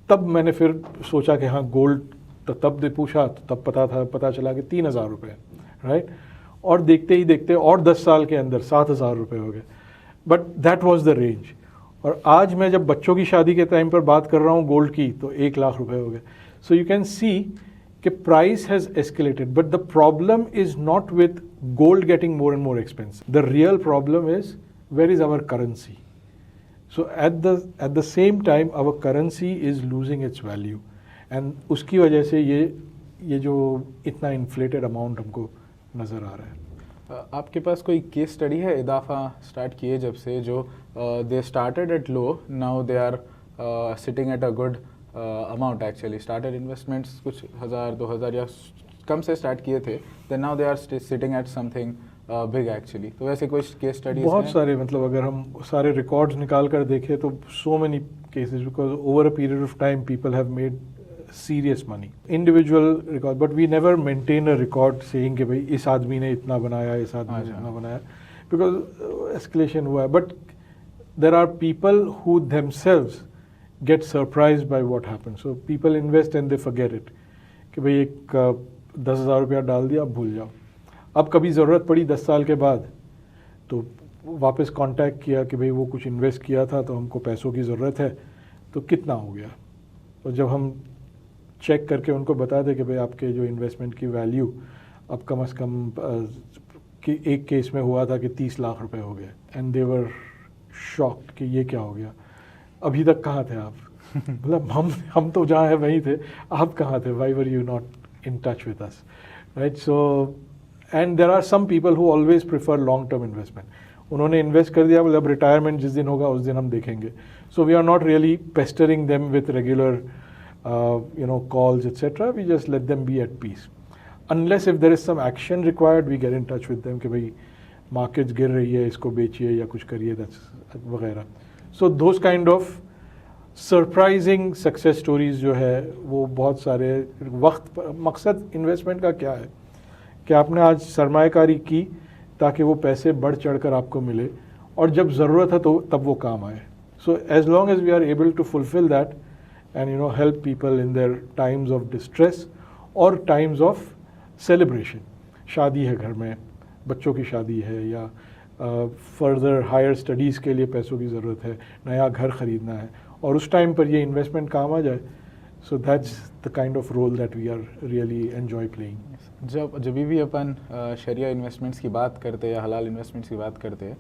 तब मैंने फिर सोचा कि हाँ गोल्ड, तो तब पूछा तो तब पता चला कि 3,000 रुपये, राइट? और देखते ही देखते और 10 साल के अंदर 7,000 रुपये हो गए। But that was the range. और आज मैं जब बच्चों की शादी के टाइम पर बात कर रहा हूँ गोल्ड की तो 1 लाख रुपए हो गए। सो यू कैन सी कि price has escalated, but the problem is not with gold getting more and more expensive. The real problem is where is our currency. So at the same time our currency is losing its value, and उसकी वजह से ये जो इतना inflated amount हमको नज़र आ रहा है।
आपके पास कोई केस स्टडी है इदाफा स्टार्ट किए जब से, जो they started at low, now they are sitting at a good amount, actually started investments कुछ 1000-2000 या कम से स्टार्ट किए थे, then now they are sitting at something big actually. तो वैसे कोई केस स्टडीज
बहुत सारे, मतलब अगर हम सारे रिकॉर्ड्स निकाल कर देखें तो so many cases, because over a period of time people have made serious money, individual record, but we never maintain a record saying कि भाई इस आदमी ने इतना बनाया, इस आदमी ने इतना बनाया, बिकॉज एस्केलेशन हुआ है। But there are people who themselves get surprised by what happens. So people invest and they forget it, कि भाई एक 10,000 रुपया डाल दिया, अब भूल जाओ। अब कभी ज़रूरत पड़ी 10 साल के बाद तो वापस कांटेक्ट किया कि भाई वो कुछ इन्वेस्ट किया था तो हमको पैसों की ज़रूरत है, तो कितना हो गया। तो जब हम चेक करके उनको बता दें कि भाई आपके जो इन्वेस्टमेंट की वैल्यू अब कम से कम कि एक केस में हुआ था कि 30 लाख रुपए हो गए, एंड दे वर शॉक्ड कि ये क्या हो गया, अभी तक कहाँ थे आप। मतलब हम तो जहाँ है वहीं थे, आप कहाँ थे, why were you not in touch with us, right. So and there are some people who always prefer long term investment. उन्होंने इन्वेस्ट कर दिया, मतलब रिटायरमेंट जिस दिन होगा उस दिन हम देखेंगे। So we are not really pestering them with regular calls, etc. We just let them be at peace. Unless if there is some action required, we get in touch with them कि भाई markets गिर रही है, इसको बेचिए या कुछ करिए, that's वगैरह। So those kind of surprising success stories जो है वो बहुत सारे वक्त। मकसद इन्वेस्टमेंट का क्या है कि आपने आज सरमायाकारी की ताकि वो पैसे बढ़ चढ़ कर आपको मिले, और जब ज़रूरत है तो तब वो काम आए। So as long as we are able to fulfill that and help people in their times of distress or times of celebration, शादी है घर में, बच्चों की शादी है, या फर्दर हायर स्टडीज़ के लिए पैसों की ज़रूरत है, नया घर ख़रीदना है, और उस टाइम पर ये इन्वेस्टमेंट काम आ जाए, so that's the kind of role that we are really enjoy playing.
जब भी अपन शरिया इन्वेस्टमेंट्स की बात करते हैं या हलाल इन्वेस्टमेंट्स की बात करते हैं,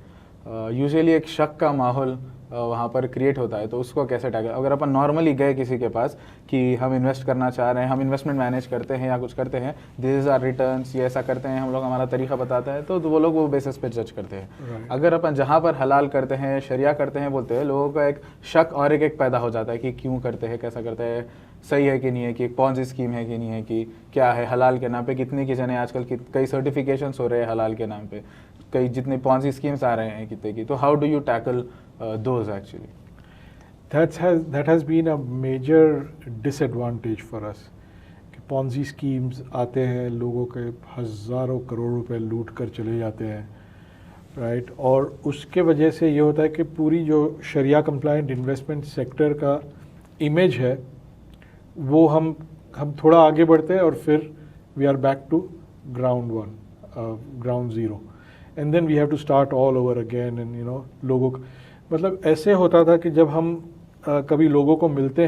यूजुअली एक शक का माहौल वहाँ पर क्रिएट होता है, तो उसको कैसे टैकल। अगर अपन नॉर्मली गए किसी के पास कि हम इन्वेस्ट करना चाह रहे हैं, हम इन्वेस्टमेंट मैनेज करते हैं या कुछ करते हैं, दिस आर रिटर्न्स, ये ऐसा करते हैं हम लोग, हमारा तरीका बताता है, तो वो लोग वो बेसिस पे जज करते हैं। अगर अपन जहाँ पर हलाल करते हैं, शरिया करते हैं बोलते हैं, लोगों का एक शक और एक पैदा हो जाता है कि क्यों करते हैं, कैसा करते हैं, सही है कि नहीं है, कि एक पॉन्जी स्कीम है कि नहीं है, कि क्या है हलाल के नाम पे। कितने की जने आजकल कई सर्टिफिकेशंस हो रहे हैं हलाल के नाम पे, कई जितने पॉन्जी स्कीम्स आ रहे हैं कितने की। तो how do you tackle those actually?
That has been a major disadvantage for us कि पॉन्जी स्कीम्स आते हैं, लोगों के हज़ारों करोड़ रुपए लूट कर चले जाते हैं, राइट। और उसके वजह से ये होता है कि पूरी जो शरिया कंप्लायंट इन्वेस्टमेंट सेक्टर का इमेज है वो हम थोड़ा आगे बढ़ते हैं और फिर we are back to ground zero, and then we have to start all over again. And लोगों को मतलब ऐसे होता था कि जब हम कभी लोगों को मिलते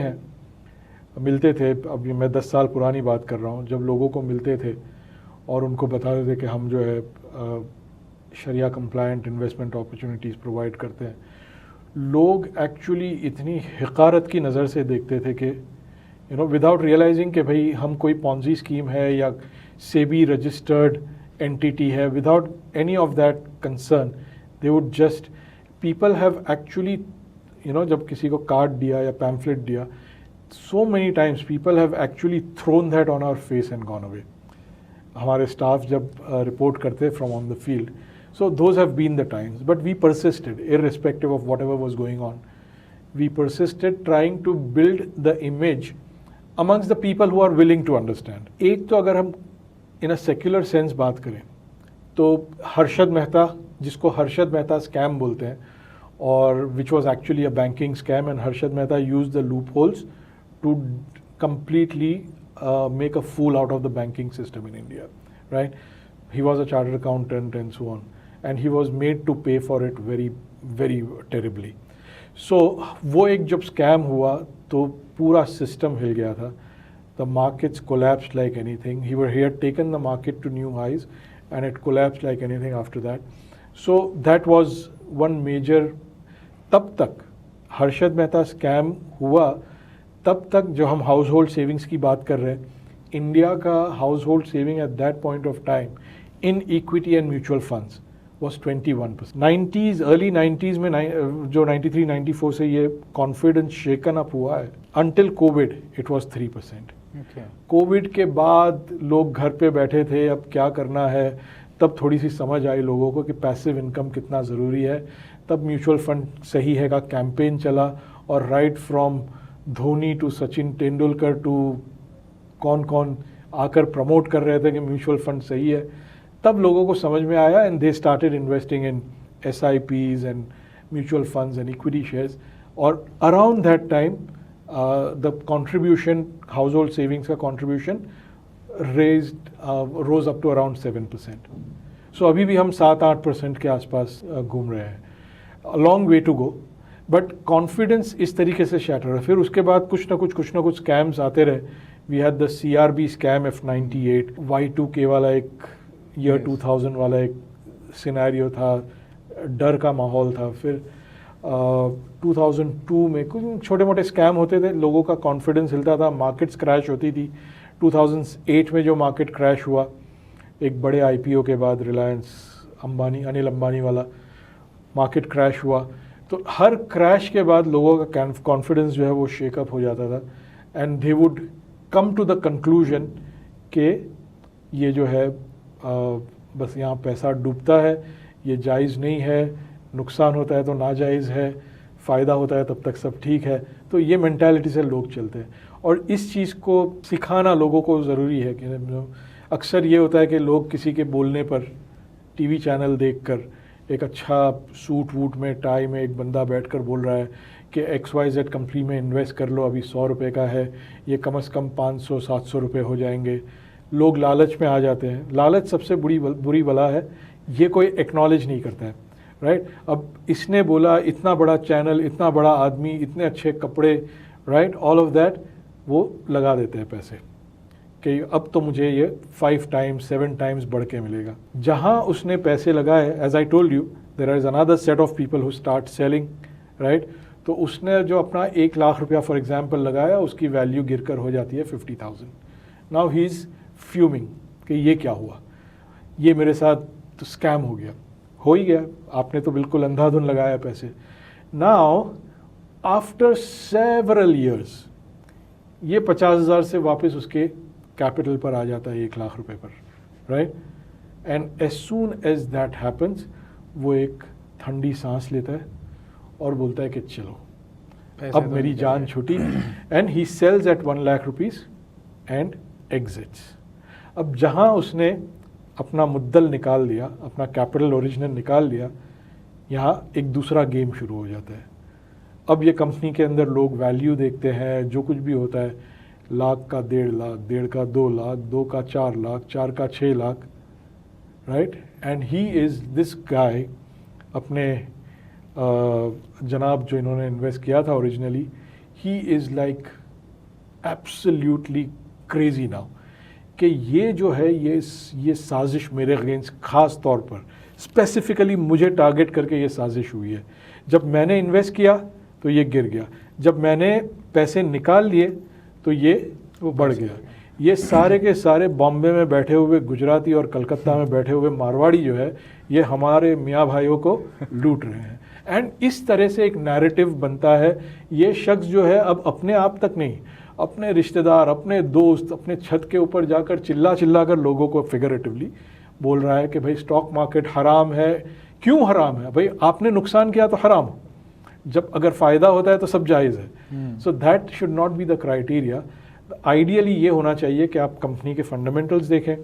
थे, अभी मैं 10 साल पुरानी बात कर रहा हूँ, जब लोगों को मिलते थे और उनको बताते थे कि हम जो है शरिया कंप्लायंट इन्वेस्टमेंट अपॉर्चुनिटीज़ प्रोवाइड करते हैं, लोग एक्चुअली इतनी हिकारत की नज़र से देखते थे कि विदाउट रियलाइजिंग कि भाई हम कोई पॉन्जी स्कीम है या सेबी रजिस्टर्ड एंटिटी है, without any of that concern, they would just, people have actually जब किसी को कार्ड दिया या पैम्फलेट दिया, so many times people have actually thrown that on our face and gone away. हमारे स्टाफ जब रिपोर्ट करते from on the field, so those have been the times, but we persisted irrespective of whatever was going on. We persisted trying to build the image amongst the people who are willing to understand. एक तो अगर हम in a secular sense बात करें तो हर्षद मेहता, जिसको Harshad Mehta scam बोलते हैं, और which was actually a banking scam, and Harshad Mehta used the loopholes to completely make a fool out of the banking system in India, right? He was a chartered accountant and so on, and he was made to pay for it very, very terribly. So वो एक जब scam हुआ तो पूरा system हिल गया था. The markets collapsed like anything. He had taken the market to new highs, and it collapsed like anything after that. So that was one major, तब तक हर्षद मेहता स्कैम हुआ तब तक जो हम हाउस होल्ड सेविंग्स की बात कर रहे हैं, इंडिया का house hold saving at that point of time in equity and mutual funds was 21%। 90s early 90s में जो 93-94 से ये कॉन्फिडेंस शेकन अप हुआ है, until Covid it was 3%। Covid के बाद लोग घर पे बैठे थे, अब क्या करना है, तब थोड़ी सी समझ आई लोगों को कि पैसिव इनकम कितना ज़रूरी है। तब म्यूचुअल फंड सही है का कैंपेन चला, और right from Dhoni to Sachin Tendulkar to कौन कौन आकर प्रमोट कर रहे थे कि म्यूचुअल फंड सही है। तब लोगों को समझ में आया and they started investing in SIPs and mutual funds and equity shares. और around that time the contribution, household savings का contribution rose up to around 7%। So अभी भी हम 7-8% के आसपास घूम रहे हैं। A long way to go, but confidence इस तरीके से शैटर है। फिर उसके बाद कुछ ना कुछ स्कैम्स आते रहे। We had the CRB scam F98, Y2K वाला एक ईयर 2000 वाला एक सिनेरियो था, डर का माहौल था। फिर 2002 में कुछ छोटे मोटे स्कैम होते थे, लोगों का कॉन्फिडेंस हिलता था, मार्केट्स क्रैश होती थी। 2008 में जो मार्केट क्रैश हुआ एक बड़े IPO के बाद, रिलायंस अनिल अंबानी वाला मार्केट क्रैश हुआ, तो हर क्रैश के बाद लोगों का कॉन्फिडेंस जो है वो शेकअप हो जाता था and they would come to the conclusion कि ये जो है बस यहाँ पैसा डूबता है, ये जायज़ नहीं है, नुकसान होता है तो नाजायज़ है, फ़ायदा होता है तब तक सब ठीक है। तो ये मेंटालिटी से लोग चलते हैं, और इस चीज़ को सिखाना लोगों को ज़रूरी है कि अक्सर ये होता है कि लोग किसी के बोलने पर, TV चैनल देखकर, एक अच्छा सूट वूट में, टाई में एक बंदा बैठकर बोल रहा है कि XYZ कंपनी में इन्वेस्ट कर लो, अभी 100 रुपये का है, ये कम से कम 500-700 रुपये हो जाएंगे। लोग लालच में आ जाते हैं। लालच सबसे बुरी बला है, ये कोई एक्नॉलेज नहीं करता है, राइट। अब इसने बोला, इतना बड़ा चैनल, इतना बड़ा आदमी, इतने अच्छे कपड़े, राइट, ऑल ऑफ दैट वो लगा देते हैं पैसे कि अब तो मुझे ये 5 टाइम्स 7 टाइम्स बढ़ के मिलेगा। जहाँ उसने पैसे लगाए, as I told you, there is another set of people who start selling, right. तो उसने जो अपना 1 लाख रुपया फॉर एग्जांपल लगाया, उसकी वैल्यू गिरकर हो जाती है 50,000। नाउ ही इज़ फ्यूमिंग कि ये क्या हुआ, ये मेरे साथ तो स्कैम हो ही गया, आपने तो बिल्कुल अंधाधुन लगाया पैसे। नाउ आफ्टर सेवरल ईयर्स ये 50,000 से वापस उसके कैपिटल पर आ जाता है 1 लाख रुपए पर, right. And as soon as that happens वो एक ठंडी सांस लेता है और बोलता है कि चलो अब मेरी जान छूटी, and he sells at 1 lakh rupees and exits. अब जहाँ उसने अपना मुद्दल निकाल दिया, अपना कैपिटल ओरिजिनल निकाल दिया, यहाँ एक दूसरा गेम शुरू हो जाता है। अब ये कंपनी के अंदर लोग वैल्यू देखते हैं, जो कुछ भी होता है, लाख का 1.5 लाख, 1.5 का 2 लाख, 2 का 4 लाख, 4 का 6 lakh, right. And he is this guy, अपने जनाब जो इन्होंने इन्वेस्ट किया था originally, he is like absolutely crazy now कि ये जो है ये साजिश मेरे अगेंस्ट ख़ास तौर पर स्पेसिफिकली मुझे टारगेट करके ये साजिश हुई है। जब मैंने इन्वेस्ट किया तो ये गिर गया, जब मैंने पैसे निकाल लिए तो ये वो बढ़ गया। ये सारे के सारे बॉम्बे में बैठे हुए गुजराती और कलकत्ता में बैठे हुए मारवाड़ी जो है, ये हमारे मियाँ भाइयों को लूट रहे हैं। एंड इस तरह से एक नैरेटिव बनता है। ये शख्स जो है अब अपने आप तक नहीं, अपने रिश्तेदार, अपने दोस्त, अपने छत के ऊपर जाकर चिल्ला कर लोगों को फिगरेटिवली बोल रहा है कि भाई स्टॉक मार्केट हराम है। क्यों हराम है भाई? आपने नुकसान किया तो हराम, जब अगर फ़ायदा होता है तो सब जायज़ है। So that should not be the criteria. Ideally ये होना चाहिए कि आप कंपनी के फंडामेंटल्स देखें,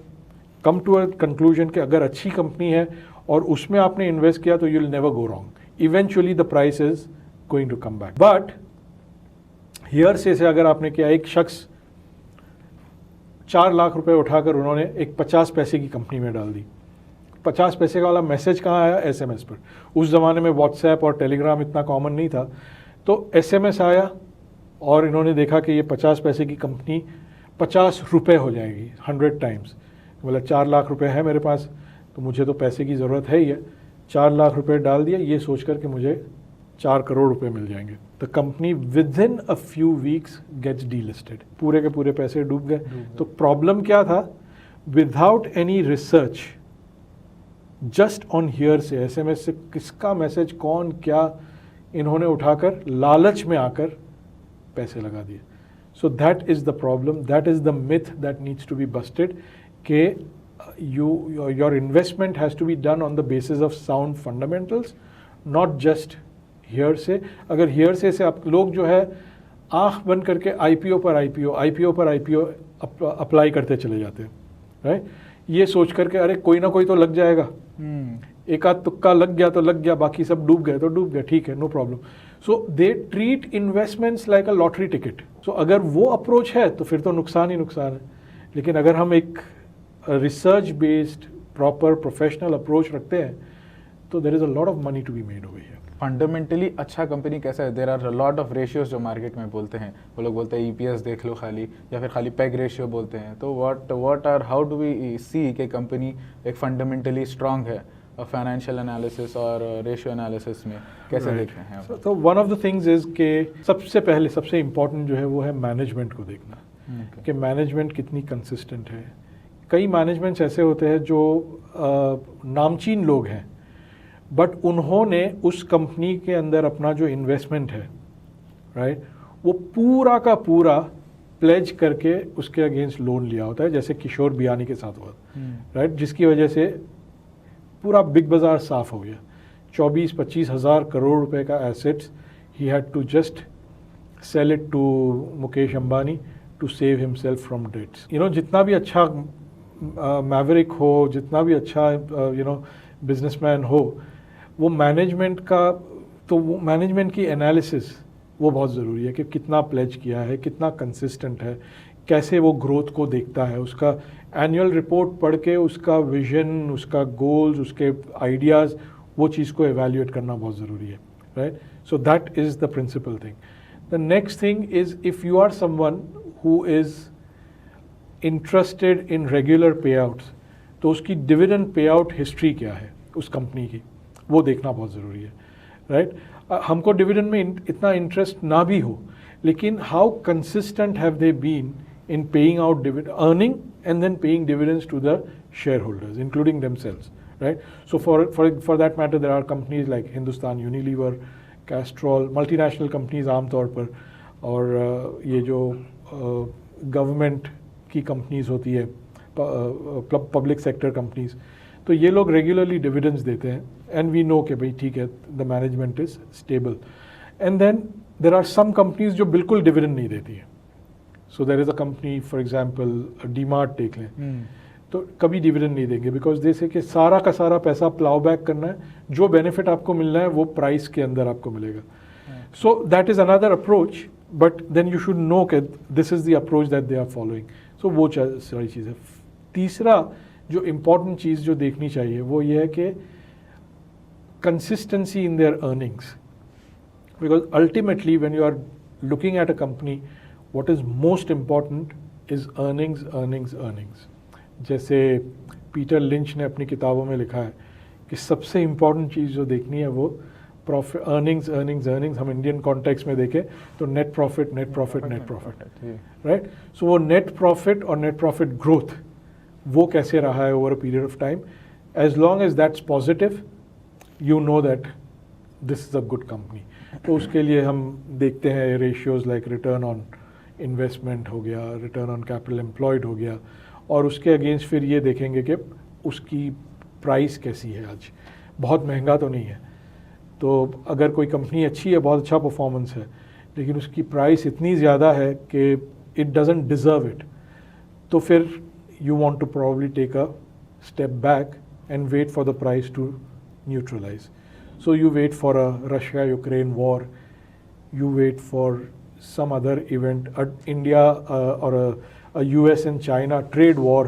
कम टू अ कंक्लूजन कि अगर अच्छी कंपनी है और उसमें आपने इन्वेस्ट किया तो you will never go wrong. Eventually the price is going to come back. But here से अगर आपने किया, एक शख्स 4 लाख रुपए उठाकर उन्होंने एक 50 पैसे की कंपनी में डाल दी। 50 पैसे का वाला मैसेज कहाँ आया? SMS पर। उस ज़माने में व्हाट्सएप और टेलीग्राम इतना कॉमन नहीं था, तो SMS आया और इन्होंने देखा कि ये 50 पैसे की कंपनी 50 रुपये हो जाएगी 100 टाइम्स। बोला 4 लाख रुपए है मेरे पास, तो मुझे तो पैसे की ज़रूरत है ही है। 4 लाख रुपए डाल दिया ये सोच कर कि मुझे 4 करोड़ रुपए मिल जाएंगे। The company within a few weeks gets delisted, पूरे के पूरे पैसे डूब गए। तो प्रॉब्लम क्या था, without any research, just on here से, एसएमएस से किसका मैसेज कौन क्या, इन्होंने उठाकर लालच में आकर पैसे लगा दिए। So that is the problem, that is the myth that needs to be busted के your investment has to be done on the basis of sound fundamentals, not just here से। अगर हियर से आप लोग जो है आंख बंद करके आईपीओ पर आईपीओ अप्लाई करते चले जाते हैं, राइट, ये सोच करके अरे कोई ना कोई तो लग जाएगा, एक आध तुक्का लग गया तो लग गया, बाकी सब डूब गए तो डूब गए, ठीक है, no problem. So they treat investments like a lottery ticket. So अगर वो अप्रोच है तो फिर तो नुकसान ही नुकसान है। लेकिन अगर हम एक research based proper professional approach रखते हैं तो there is a lot of money to be made over here.
Fundamentally अच्छा कंपनी कैसा है, there are lot of ratios जो मार्केट में बोलते हैं, वो लोग बोलते हैं ईपीएस देख लो खाली, या फिर खाली पैग रेशियो बोलते हैं। तो what are, how do we see कि कंपनी एक फंडामेंटली स्ट्रांग है फाइनेंशियल एनालिसिस और रेशियो एनालिसिस में, कैसे देखते हैं?
तो one of the things is के सबसे पहले सबसे इम्पोर्टेंट जो है वो है मैनेजमेंट को देखना, कि मैनेजमेंट कितनी कंसिस्टेंट है। कई मैनेजमेंट्स ऐसे होते हैं जो नामचीन लोग हैं, बट उन्होंने उस कंपनी के अंदर अपना जो इन्वेस्टमेंट है, राइट, वो पूरा का पूरा प्लेज करके उसके अगेंस्ट लोन लिया होता है, जैसे किशोर बियानी के साथ हुआ, राइट, जिसकी वजह से पूरा बिग बाजार साफ हो गया। 24-25 हज़ार करोड़ रुपए का assets he had to just sell it to Mukesh Ambani to save himself from debts. जितना भी अच्छा मैवरिक हो, जितना भी अच्छा बिजनेसमैन हो, वो मैनेजमेंट का, तो वो मैनेजमेंट की एनालिसिस वो बहुत ज़रूरी है कि कितना प्लेज किया है, कितना कंसिस्टेंट है, कैसे वो ग्रोथ को देखता है, उसका एनुअल रिपोर्ट पढ़ के उसका विजन, उसका गोल्स, उसके आइडियाज़, वो चीज़ को एवेल्यूएट करना बहुत ज़रूरी है, right. So that is the principal thing. The next thing is if you are someone who is interested in regular pay outs, तो उसकी डिविडेंड पे आउट हिस्ट्री क्या है उस कंपनी की, वो देखना बहुत ज़रूरी है, राइट। हमको डिविडेंड में इतना इंटरेस्ट ना भी हो, लेकिन how consistent have they been in paying out earning and then paying dividends to the shareholders, including themselves, right? So for that matter, there are companies like Hindustan Unilever, Castrol, multinational companies आमतौर पर, और ये जो government की companies होती है, public sector companies, तो ये लोग रेगुलरली डिविडेंड्स देते हैं, एंड वी नो कि भाई ठीक है, the management is stable. And then there are some companies जो बिल्कुल डिविडेंड नहीं देती है। So there is a company, for example DMart देख लें, तो कभी डिविडेंड नहीं देंगे, बिकॉज दे से कि सारा का सारा पैसा प्लाउ बैक करना है, जो बेनिफिट आपको मिलना है वो प्राइस के अंदर आपको मिलेगा। So that is another approach, but then you should know कि this is the approach that they are following. So वो सारी चीज़ है। तीसरा जो इम्पॉर्टेंट चीज़ जो देखनी चाहिए वो ये है कि consistency in their earnings, because ultimately when you are looking at a company, what is most important is earnings, earnings, earnings. जैसे पीटर लिंच ने अपनी किताबों में लिखा है कि सबसे इम्पॉर्टेंट चीज़ जो देखनी है वो प्रॉफिट, अर्निंग्स, अर्निंग्स, अर्निंग्स। हम इंडियन कॉन्टेक्स्ट में देखें तो net profit, net profit, net profit, right. So वो नेट प्रॉफिट और नेट प्रॉफिट ग्रोथ वो कैसे रहा है over a period of time, as long as that's positive, you know that this is a good company. तो उसके लिए हम देखते हैं ratios like return on investment हो गया, रिटर्न ऑन कैपिटल एम्प्लॉयड हो गया, और उसके अगेंस्ट फिर ये देखेंगे कि उसकी प्राइस कैसी है आज, बहुत महंगा तो नहीं है। तो अगर कोई कंपनी अच्छी है, बहुत अच्छा परफॉर्मेंस है, लेकिन उसकी प्राइस इतनी ज़्यादा है कि इट डजंट डिज़र्व इट, तो फिर you want to probably take a step back and wait for the price to neutralize. So you wait for a Russia-Ukraine war, you wait for some other event, India or a US and China trade war,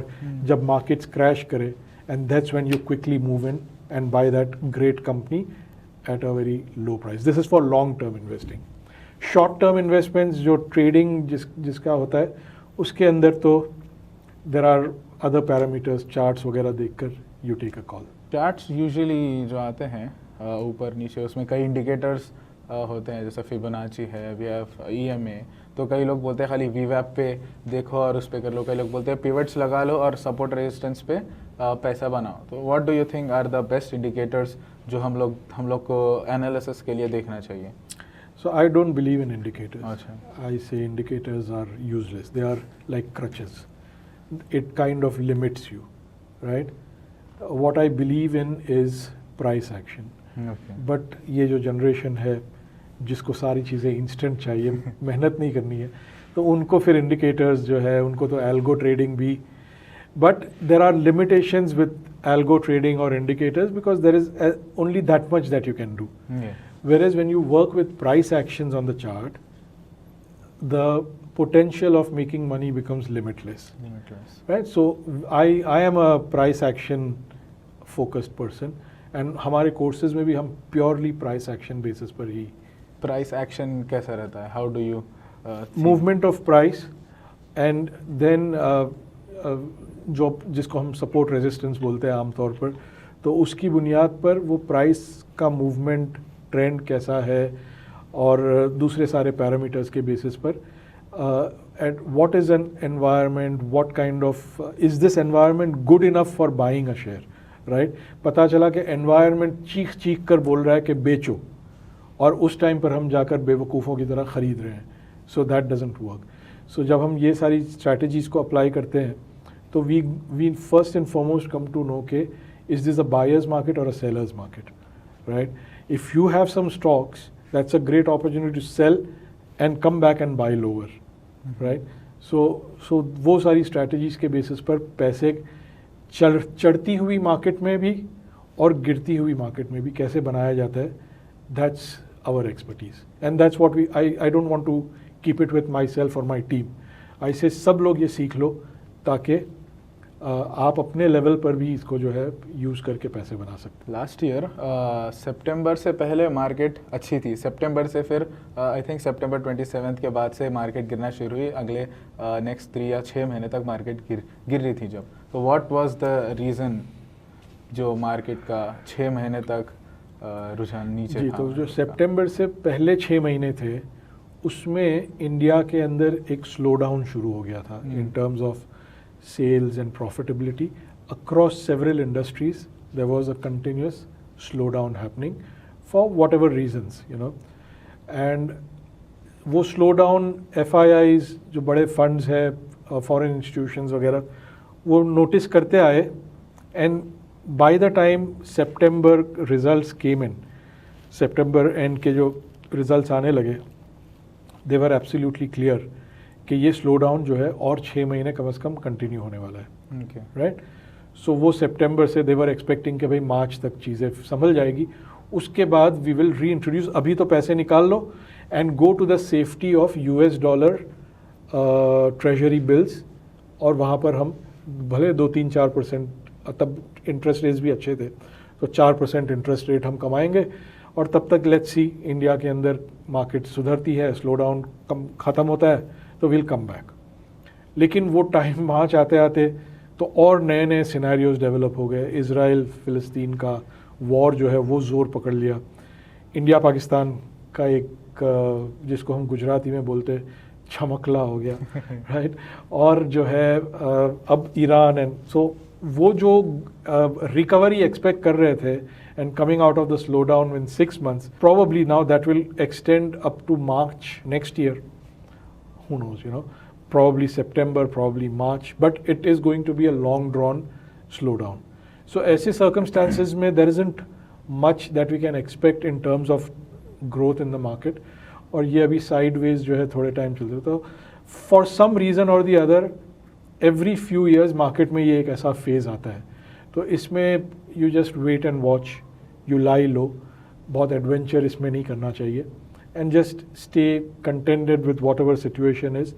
जब markets crash करे, and that's when you quickly move in and buy that great company at a very low price. This is for long-term investing. Short-term investments जो trading जिसका होता है, उसके अंदर तो there are other parameters, charts वगैरह देखकर you take a call.
Charts usually जो आते हैं ऊपर नीचे, उसमें कई इंडिकेटर्स होते हैं, जैसे फिबोनाची है, वी हैव EMA, तो कई लोग बोलते हैं खाली VWAP पे देखो और उस पर कर लो, कई लोग बोलते हैं पिवट्स लगा लो और सपोर्ट रेजिस्टेंस पे पैसा बनाओ। तो what do you think are the best indicators जो हम लोग को एनालिसिस के लिए देखना चाहिए?
So I don't believe in indicators.
अच्छा,
I say indicators are useless. They are like crutches. It kind of limits you, right? What I believe in is price action.
Okay,
But ये जो generation है जिसको सारी चीज़ें instant चाहिए, मेहनत नहीं करनी है, तो उनको फिर इंडिकेटर्स जो है उनको तो एल्गो ट्रेडिंग भी, but there are limitations with algo trading और indicators because there is only that much that you can do. Whereas when you work with price actions on the chart, the potential of making money becomes limitless. Right? So I am a price action focused person, and हमारे courses में भी हम purely price action basis पर ही.
Price action कैसा रहता है? How do you
Movement of price and then जो जिसको हम support resistance बोलते हैं आमतौर पर, तो उसकी बुनियाद पर वो प्राइस का मूवमेंट ट्रेंड कैसा है और दूसरे सारे पैरामीटर्स के बेसिस पर at what is an environment, what kind of is this environment good enough for buying a share, right? पता चला कि एनवायरनमेंट चीख चीख कर बोल रहा है कि बेचो, और उस टाइम पर हम जाकर बेवकूफ़ों की तरह ख़रीद रहे हैं. So that doesn't work. So जब हम ये सारी स्ट्रैटेजीज़ को अप्लाई करते हैं तो we first and foremost come to know के is this a buyers market और a sellers market, right? If you have some stocks, that's a great opportunity to sell and come back and buy lower, right? So वो सारी strategies के basis पर पैसे चढ़ती हुई market में भी और गिरती हुई market में भी कैसे बनाया जाता है, that's our expertise, and that's what I don't want to keep it with myself or my team. I say सब लोग ये सीख लो ताकि आप अपने लेवल पर भी इसको जो है यूज़ करके पैसे बना सकते.
लास्ट ईयर सितंबर से पहले मार्केट अच्छी थी, सितंबर से फिर आई थिंक सितंबर 27 के बाद से मार्केट गिरना शुरू हुई. अगले नेक्स्ट 3 या 6 महीने तक मार्केट गिर रही थी जब. तो व्हाट वाज द रीज़न जो मार्केट का 6 महीने तक रुझान नीचे
जी
था?
तो जो सितंबर से पहले 6 महीने थे उसमें इंडिया के अंदर एक स्लो डाउन शुरू हो गया था इन terms of sales and profitability across several industries. There was a continuous slowdown happening for whatever reasons, you know, and वो slowdown FIIs जो बड़े funds है, foreign institutions वगैरह, वो notice करते आए, and by the time September results came in, September end के जो results आने लगे, they were absolutely clear कि ये स्लो डाउन जो है और 6 महीने कम से कम कंटिन्यू होने वाला है, राइट? सो वो सितंबर से दे वर एक्सपेक्टिंग कि भाई मार्च तक चीज़ें संभल जाएगी, उसके बाद वी विल री इंट्रोड्यूस, अभी तो पैसे निकाल लो and go to the safety of US dollar treasury bills, और वहाँ पर हम भले 2-3-4%, तब इंटरेस्ट रेट्स भी अच्छे थे, तो 4% इंटरेस्ट रेट हम कमाएंगे, और तब तक लेट्स सी इंडिया के अंदर मार्केट सुधरती है, स्लो डाउन कम ख़त्म होता है तो विल कम बैक. लेकिन वो टाइम मार्च आते आते तो और नए नए सिनेरियोज डेवलप हो गए. इज़राइल फ़िलिस्तीन का वॉर जो है वो ज़ोर पकड़ लिया. इंडिया पाकिस्तान का एक जिसको हम गुजराती में बोलते छमकला हो गया, राइट? और जो है अब ईरान, एंड सो वो जो रिकवरी एक्सपेक्ट कर रहे थे and coming out of the slowdown in 6 months, probably now that will extend up to March next year. Who knows, you know, probably September, probably March, but it is going to be a long drawn slowdown. So ऐसे circumstances में there isn't much that we can expect in terms of growth in the market, और ये अभी sideways जो है थोड़े time चलते. तो for some reason or the other every few years market में ये एक ऐसा phase आता है, तो इसमें you just wait and watch, you lie low, बहुत adventure इसमें नहीं करना चाहिए, and just stay contented with whatever situation is.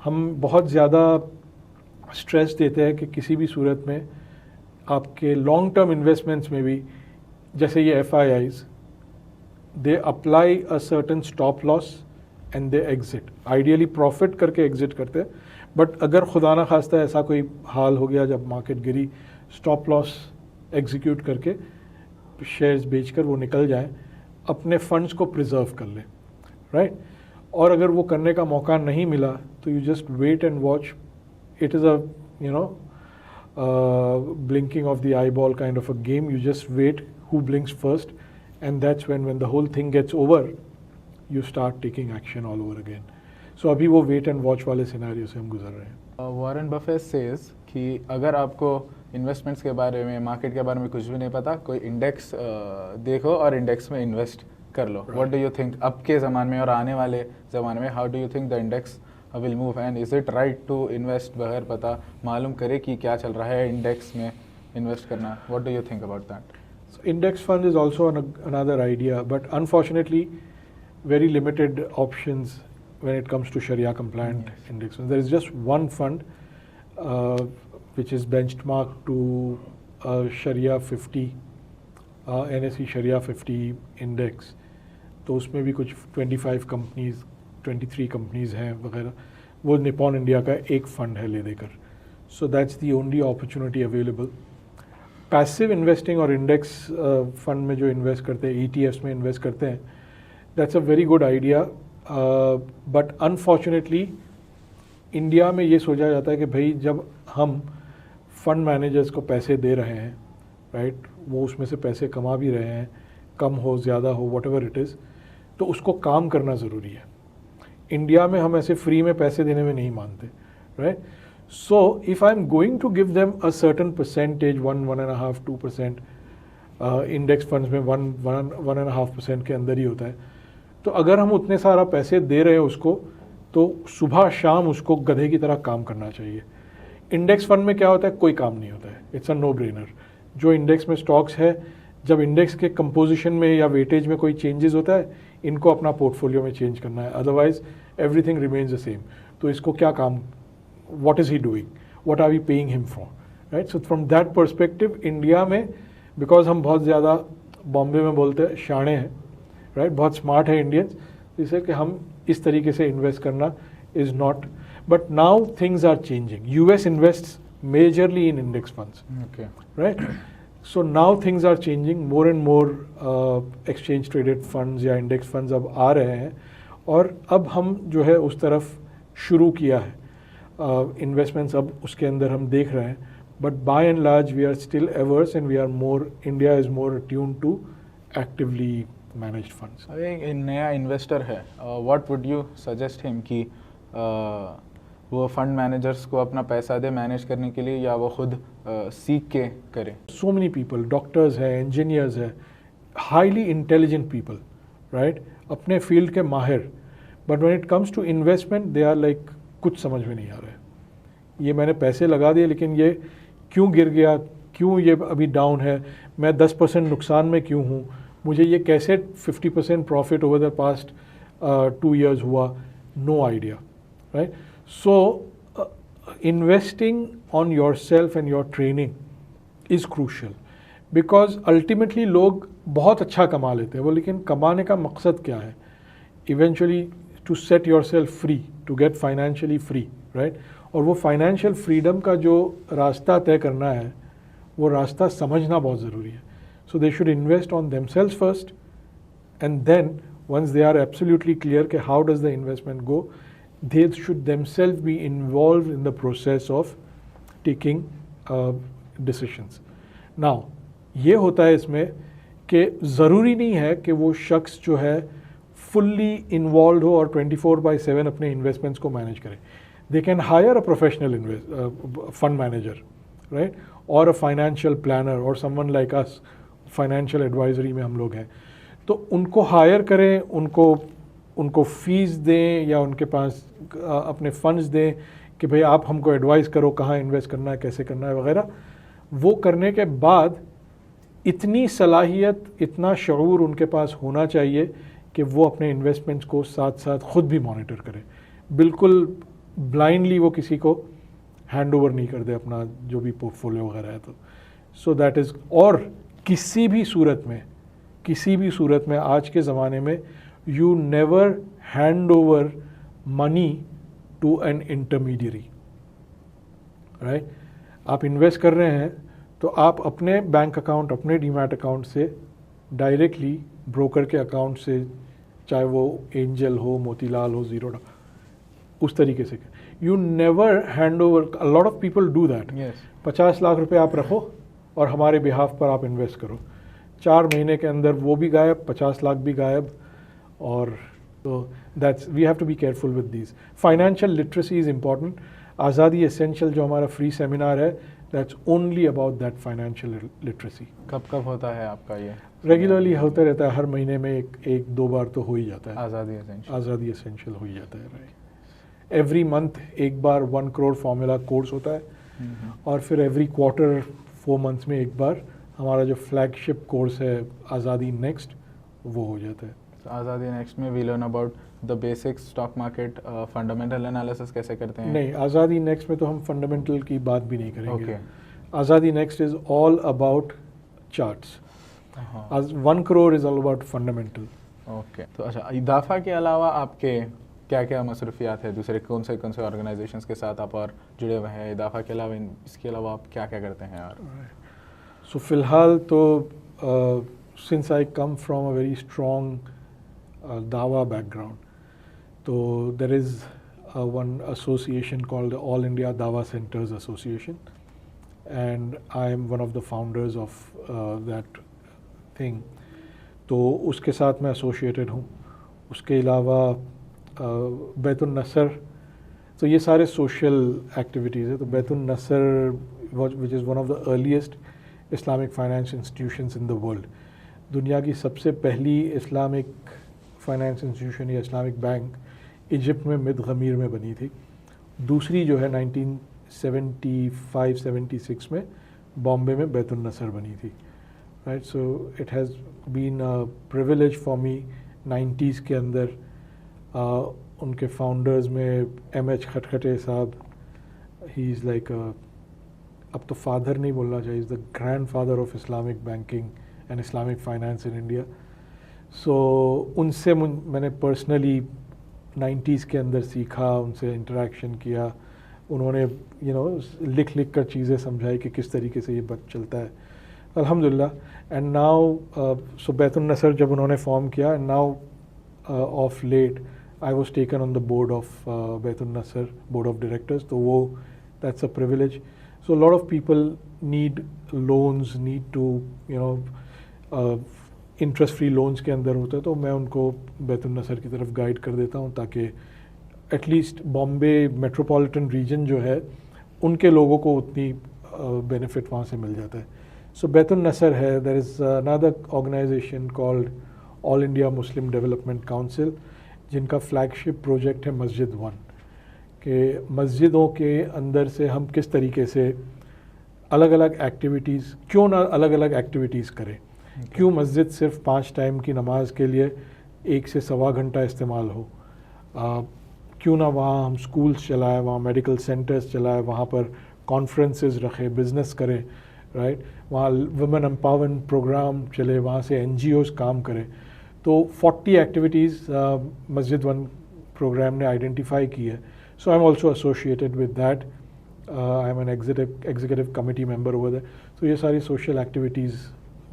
हम बहुत ज़्यादा स्ट्रेस देते हैं कि किसी भी सूरत में आपके लॉन्ग टर्म इन्वेस्टमेंट्स में भी, जैसे ये FIIs, they apply a certain stop loss and they exit, ideally profit करके एग्जिट करते हैं, बट अगर खुदा ना खास्ता ऐसा कोई हाल हो गया जब मार्केट गिरी, स्टॉप लॉस एग्जीक्यूट करके शेयर्स बेचकर वो निकल जाएं. अपने फंड्स को प्रिजर्व कर लें, राइट? और अगर वो करने का मौका नहीं मिला तो you just wait and watch. It is a blinking of the eyeball kind of a game. You just wait who blinks first, and that's when the whole thing gets over, you start taking action all over again. So अभी वो wait and watch वाले scenario से हम गुजर रहे हैं.
Warren Buffett says कि अगर आपको इन्वेस्टमेंट्स के बारे में, मार्केट के बारे में कुछ भी नहीं पता, कोई इंडेक्स देखो और इंडेक्स में इन्वेस्ट कर लो. व्हाट डू यू थिंक अब के ज़माने में और आने वाले ज़माने में, how do you think the index will move, and is it right to invest बगैर पता मालूम करे कि क्या चल रहा है इंडेक्स में इन्वेस्ट करना? What do you think about that?
So index fund is also another idea, but unfortunately very limited options when it comes to Sharia compliant index funds. There is just one fund which is benchmarked to Sharia 50, NSE Sharia 50 index. तो उसमें भी कुछ 25 companies 23 companies हैं वगैरह. वो Nippon India का एक fund है ले देकर. So that's the only opportunity available. Passive investing और इंडेक्स फंड में जो इन्वेस्ट करते हैं, ETFs में इन्वेस्ट करते हैं, that's a very good idea. But unfortunately India में ये सोचा जाता है कि भाई जब हम फंड मैनेजर्स को पैसे दे रहे हैं, राइट, वो उसमें से पैसे कमा भी रहे हैं, कम हो ज़्यादा हो वॉट एवर इट इज़, तो उसको काम करना ज़रूरी है. इंडिया में हम ऐसे फ्री में पैसे देने में नहीं मानते, right? So if I am going to give them a certain percentage, 1.5, 2%, index funds में 1.5% के अंदर ही होता है, तो अगर हम उतने सारा पैसे दे रहे हैं उसको, तो सुबह शाम उसको गधे की तरह काम करना चाहिए. इंडेक्स फंड में क्या होता है? कोई काम नहीं होता है. It's a no brainer. जो इंडेक्स में स्टॉक्स है, जब इंडेक्स के कंपोजिशन में या वेटेज में कोई चेंजेस होता है, इनको अपना पोर्टफोलियो में चेंज करना है, otherwise everything remains the same. तो इसको क्या काम, what is he doing, what are we paying him for, right? So from that perspective India में, बिकॉज हम बहुत ज़्यादा बॉम्बे में बोलते हैं शाणे हैं, राइट, बहुत स्मार्ट है इंडियंस, जिससे कि हम इस तरीके से इन्वेस्ट करना is not. But now things are changing. US invests majorly in index funds, right? So now things are changing. More and more exchange traded funds या index funds अब आ रहे हैं, और अब हम जो है उस तरफ शुरू किया है. Investments अब उसके अंदर हम देख रहे हैं. But by and large we are still averse and we are more, India is more attuned to actively managed funds.
एक नया इन्वेस्टर है, what would you suggest him कि वो फंड मैनेजर्स को अपना पैसा दे मैनेज करने के लिए, या वो खुद सीख के करें?
So many people, डॉक्टर्स हैं, इंजीनियर्स हैं, हाईली इंटेलिजेंट पीपल, राइट, अपने फील्ड के माहिर, but when it comes to investment they are like कुछ समझ में नहीं आ रहा है. ये मैंने पैसे लगा दिए लेकिन ये क्यों गिर गया, क्यों ये अभी डाउन है, मैं 10% नुकसान में क्यों हूँ, मुझे ये कैसे 50% profit over the past 2 years हुआ, no idea, right? So investing on yourself and your training is crucial, because ultimately लोग बहुत अच्छा कमा लेते हैं वो, लेकिन कमाने का मकसद क्या है? Eventually to set yourself free, to get financially free, right? और वो financial freedom का जो रास्ता तय करना है, वो रास्ता समझना बहुत ज़रूरी है. So they should invest on themselves first, and then once they are absolutely clear कि how does the investment go, they should themselves be involved in the process of taking decisions. Now, ये होता है इसमें कि ज़रूरी नहीं है कि वो शख्स जो है फुल्ली इन्वॉल्व हो और 24/7 अपने इन्वेस्टमेंट्स को मैनेज करे. They can hire a professional fund manager, right? Or a financial planner or someone like us, financial advisory में हम लोग हैं. तो उनको हायर करें, उनको फीस दें या उनके पास अपने फंड्स दें कि भाई आप हमको एडवाइस करो कहाँ इन्वेस्ट करना है, कैसे करना है वगैरह. वो करने के बाद इतनी सलाहियत, इतना शऊर उनके पास होना चाहिए कि वो अपने इन्वेस्टमेंट्स को साथ साथ खुद भी मॉनिटर करें. बिल्कुल ब्लाइंडली वो किसी को हैंड ओवर नहीं कर दे अपना जो भी पोर्टफोलियो वगैरह है. तो सो दैट इज़, और किसी भी सूरत में आज के ज़माने में you never hand over money to an intermediary, right? आप इन्वेस्ट कर रहे हैं तो आप अपने बैंक अकाउंट, अपने डीमैट अकाउंट से डायरेक्टली ब्रोकर के अकाउंट से, चाहे वो एंजल हो, मोतीलाल हो, ज़ीरो, उस तरीके से। You never hand over, a lot of people do that.
Yes.
50 lakh रुपए आप रखो और हमारे बिहाफ पर आप इन्वेस्ट करो, 4 महीने के अंदर वो भी गायब, 50 लाख भी गायब। और तो that's, we have to be careful with these. Financial literacy is important. आज़ादी एसेंशियल जो हमारा फ्री सेमिनार है, that's only about that financial literacy.
कब कब होता है आपका ये?
रेगुलरली होता रहता है, हर महीने में एक दो बार तो हो ही जाता है।
आज़ादी एसेंशियल।
आज़ादी एसेंशियल हो ही जाता है, राइट। एवरी मंथ एक बार 1 करोड़ फॉर्मूला कोर्स होता है, और फिर एवरी क्वार्टर 4 मंथ्स में एक बार हमारा जो फ्लैगशिप कोर्स है आज़ादी नेक्स्ट, वो हो जाता है।
आज़ादी नेक्स्ट में we learn about the basic stock market, fundamental analysis कैसे करते हैं?
नहीं, आज़ादी नेक्स्ट में तो हम फंडामेंटल की बात भी नहीं करेंगे।
ओके।
आज़ादी next is all about charts.
हाँ।
1 crore is all about fundamental.
Okay. तो अच्छा, इदाफा के अलावा आपके क्या क्या मसरूफियात है? दूसरे कौन से ऑर्गेनाइजेशंस के साथ आप और जुड़े हुए हैं? इदाफा के अलावा इसके अलावा आप क्या क्या करते हैं? और
सो फ़िलहाल तो since I come from a very strong दावा बैकग्राउंड, तो there is one association called all India दावा centres association, and I am one of the founders of that thing. तो उसके साथ मैं एसोसिएटेड हूँ। उसके अलावा बैतुन नसर, तो ये सारे सोशल एक्टिविटीज़ है। तो Baitun Nasr which is one of the earliest Islamic finance institutions in the world. दुनिया की सबसे पहली इस्लामिक फाइनेंस इंस्टीट्यूशन या इस्लामिक बैंक इजिप्ट में मिदगमीर में बनी थी। दूसरी जो है 1975-76 में बॉम्बे में बैतुन नसर बनी थी, right. So it has been a privilege for me 90s के अंदर। उनके फाउंडर्स में M.H. खटखटे साहब, ही इज़ लाइक, अब तो फादर नहीं बोलना चाहिए, is the grandfather of Islamic banking and Islamic finance in India. So उनसे मैंने पर्सनली 90s के अंदर सीखा, उनसे इंटरेक्शन किया। उन्होंने लिख कर चीज़ें समझाई कि किस तरीके से ये बात चलता है, अल्हम्दुलिल्लाह। एंड नाउ सो बैतुन नसर जब उन्होंने फॉर्म किया, and now of late I was taken on the board of Baitun Nasser, board of directors. तो वो, that's a privilege. So a lot of people need loans, need to interest free loans के अंदर होता है, तो मैं उनको बैतुन नसर की तरफ गाइड कर देता हूँ, ताकि एटलीस्ट बॉम्बे मेट्रोपॉलिटन रीजन जो है उनके लोगों को उतनी बेनिफिट वहाँ से मिल जाता है। सो बैतुन नसर है। There is another organization called all India Muslim development council, जिनका फ्लैगशिप प्रोजेक्ट है मस्जिद वन, कि मस्जिदों के अंदर से हम किस तरीके से अलग अलग एक्टिविटीज़, क्यों ना अलग अलग एक्टिविटीज़ करें। क्यों मस्जिद सिर्फ 5 टाइम की नमाज के लिए 1 से सवा घंटा इस्तेमाल हो। क्यों ना वहाँ हम स्कूल्स चलाएं, वहाँ मेडिकल सेंटर्स चलाएं, वहाँ पर कॉन्फ्रेंसेस रखें, बिज़नेस करें, राइट। वहाँ वुमेन एम्पावरमेंट प्रोग्राम चले, वहाँ से NGOs काम करें। तो 40 एक्टिविटीज़ मस्जिद वन प्रोग्राम ने आइडेंटिफाई की है। So I am also associated with that. I am an executive committee member over that. तो ये सारी सोशल एक्टिविटीज़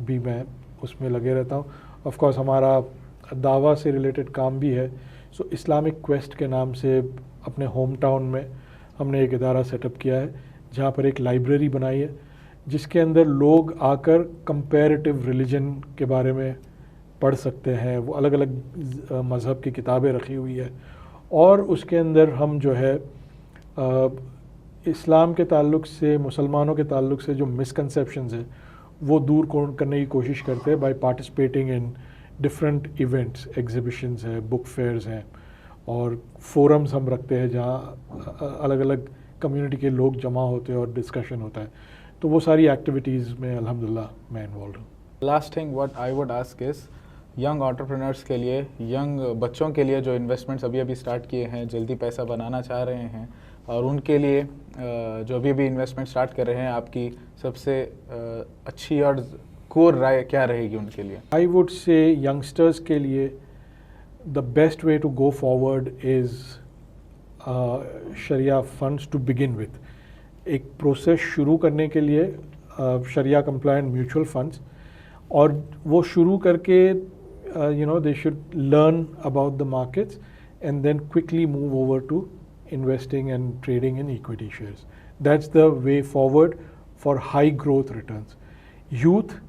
भी मैं उसमें लगे रहता हूँ। ऑफ कोर्स हमारा दावा से रिलेटेड काम भी है। सो इस्लामिक क्वेस्ट के नाम से अपने होम टाउन में हमने एक इदारा सेटअप किया है, जहाँ पर एक लाइब्रेरी बनाई है, जिसके अंदर लोग आकर कंपैरेटिव रिलीजन के बारे में पढ़ सकते हैं। वो अलग अलग मज़हब की किताबें रखी हुई है, और उसके अंदर हम जो है इस्लाम के ताल्लुक़ से, मुसलमानों के ताल्लुक़ से जो मिसकंसेप्शंस हैं वो दूर करने की कोशिश करते हैं by participating in different events, exhibitions हैं, बुक फेयर्स हैं, और फोरम्स हम रखते हैं जहाँ अलग अलग कम्युनिटी के लोग जमा होते हैं और डिस्कशन होता है। तो वो सारी एक्टिविटीज़ में अल्हम्दुलिल्लाह मैं इन्वॉल्व हूँ।
Last thing what I would ask is, young entrepreneurs के लिए, यंग बच्चों के लिए जो इन्वेस्टमेंट्स अभी स्टार्ट किए हैं, जल्दी पैसा बनाना चाह रहे हैं, और उनके लिए जो अभी इन्वेस्टमेंट स्टार्ट कर रहे हैं, आपकी सबसे अच्छी और कोर राय क्या रहेगी उनके लिए?
आई वुड से यंगस्टर्स के लिए the best way to go forward is sharia funds to begin with. एक प्रोसेस शुरू करने के लिए शरिया कंप्लायंट म्यूचुअल फंड्स, और वो शुरू करके they should learn about the markets and then quickly move over to investing and trading in equity shares. That's the way forward for high growth returns. Youth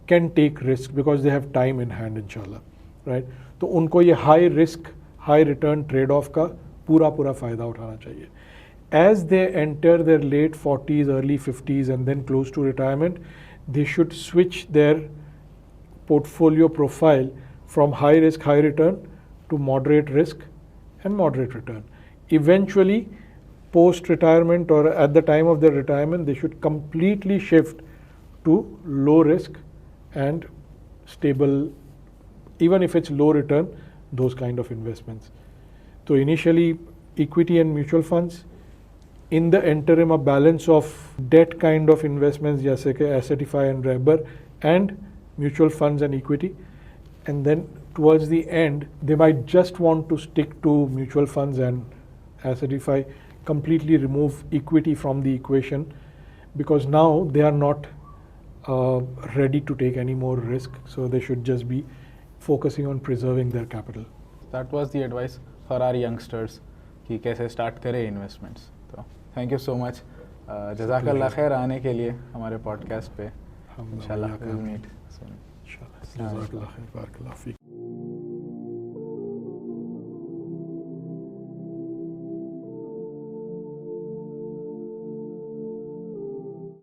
can take risk because they have time in hand, inshallah, right? तो उनको ये high risk, high return trade-off का पूरा फ़ायदा उठाना चाहिए. As they enter their late 40s, early 50s and then close to retirement, they should switch their portfolio profile from high risk, high return to moderate risk and moderate return. Eventually, post-retirement or at the time of their retirement, they should completely shift to low risk and stable, even if it's low return, those kind of investments. So initially, equity and mutual funds. In the interim, a balance of debt kind of investments, जैसे कि Assetify and Rebber, and mutual funds and equity. And then towards the end, they might just want to stick to mutual funds and Assetify, completely remove equity from the equation, because now they are not ready to take any more risk. So they should just be focusing on preserving their capital.
That was the advice for our youngsters कि कैसे start करें investments. तो thank you so much. जज़ाकल्लाह खैर आने के लिए हमारे podcast पे. इंशाल्लाह we'll meet soon.
Inshallah. Jazakallah khair. Barakallah feek.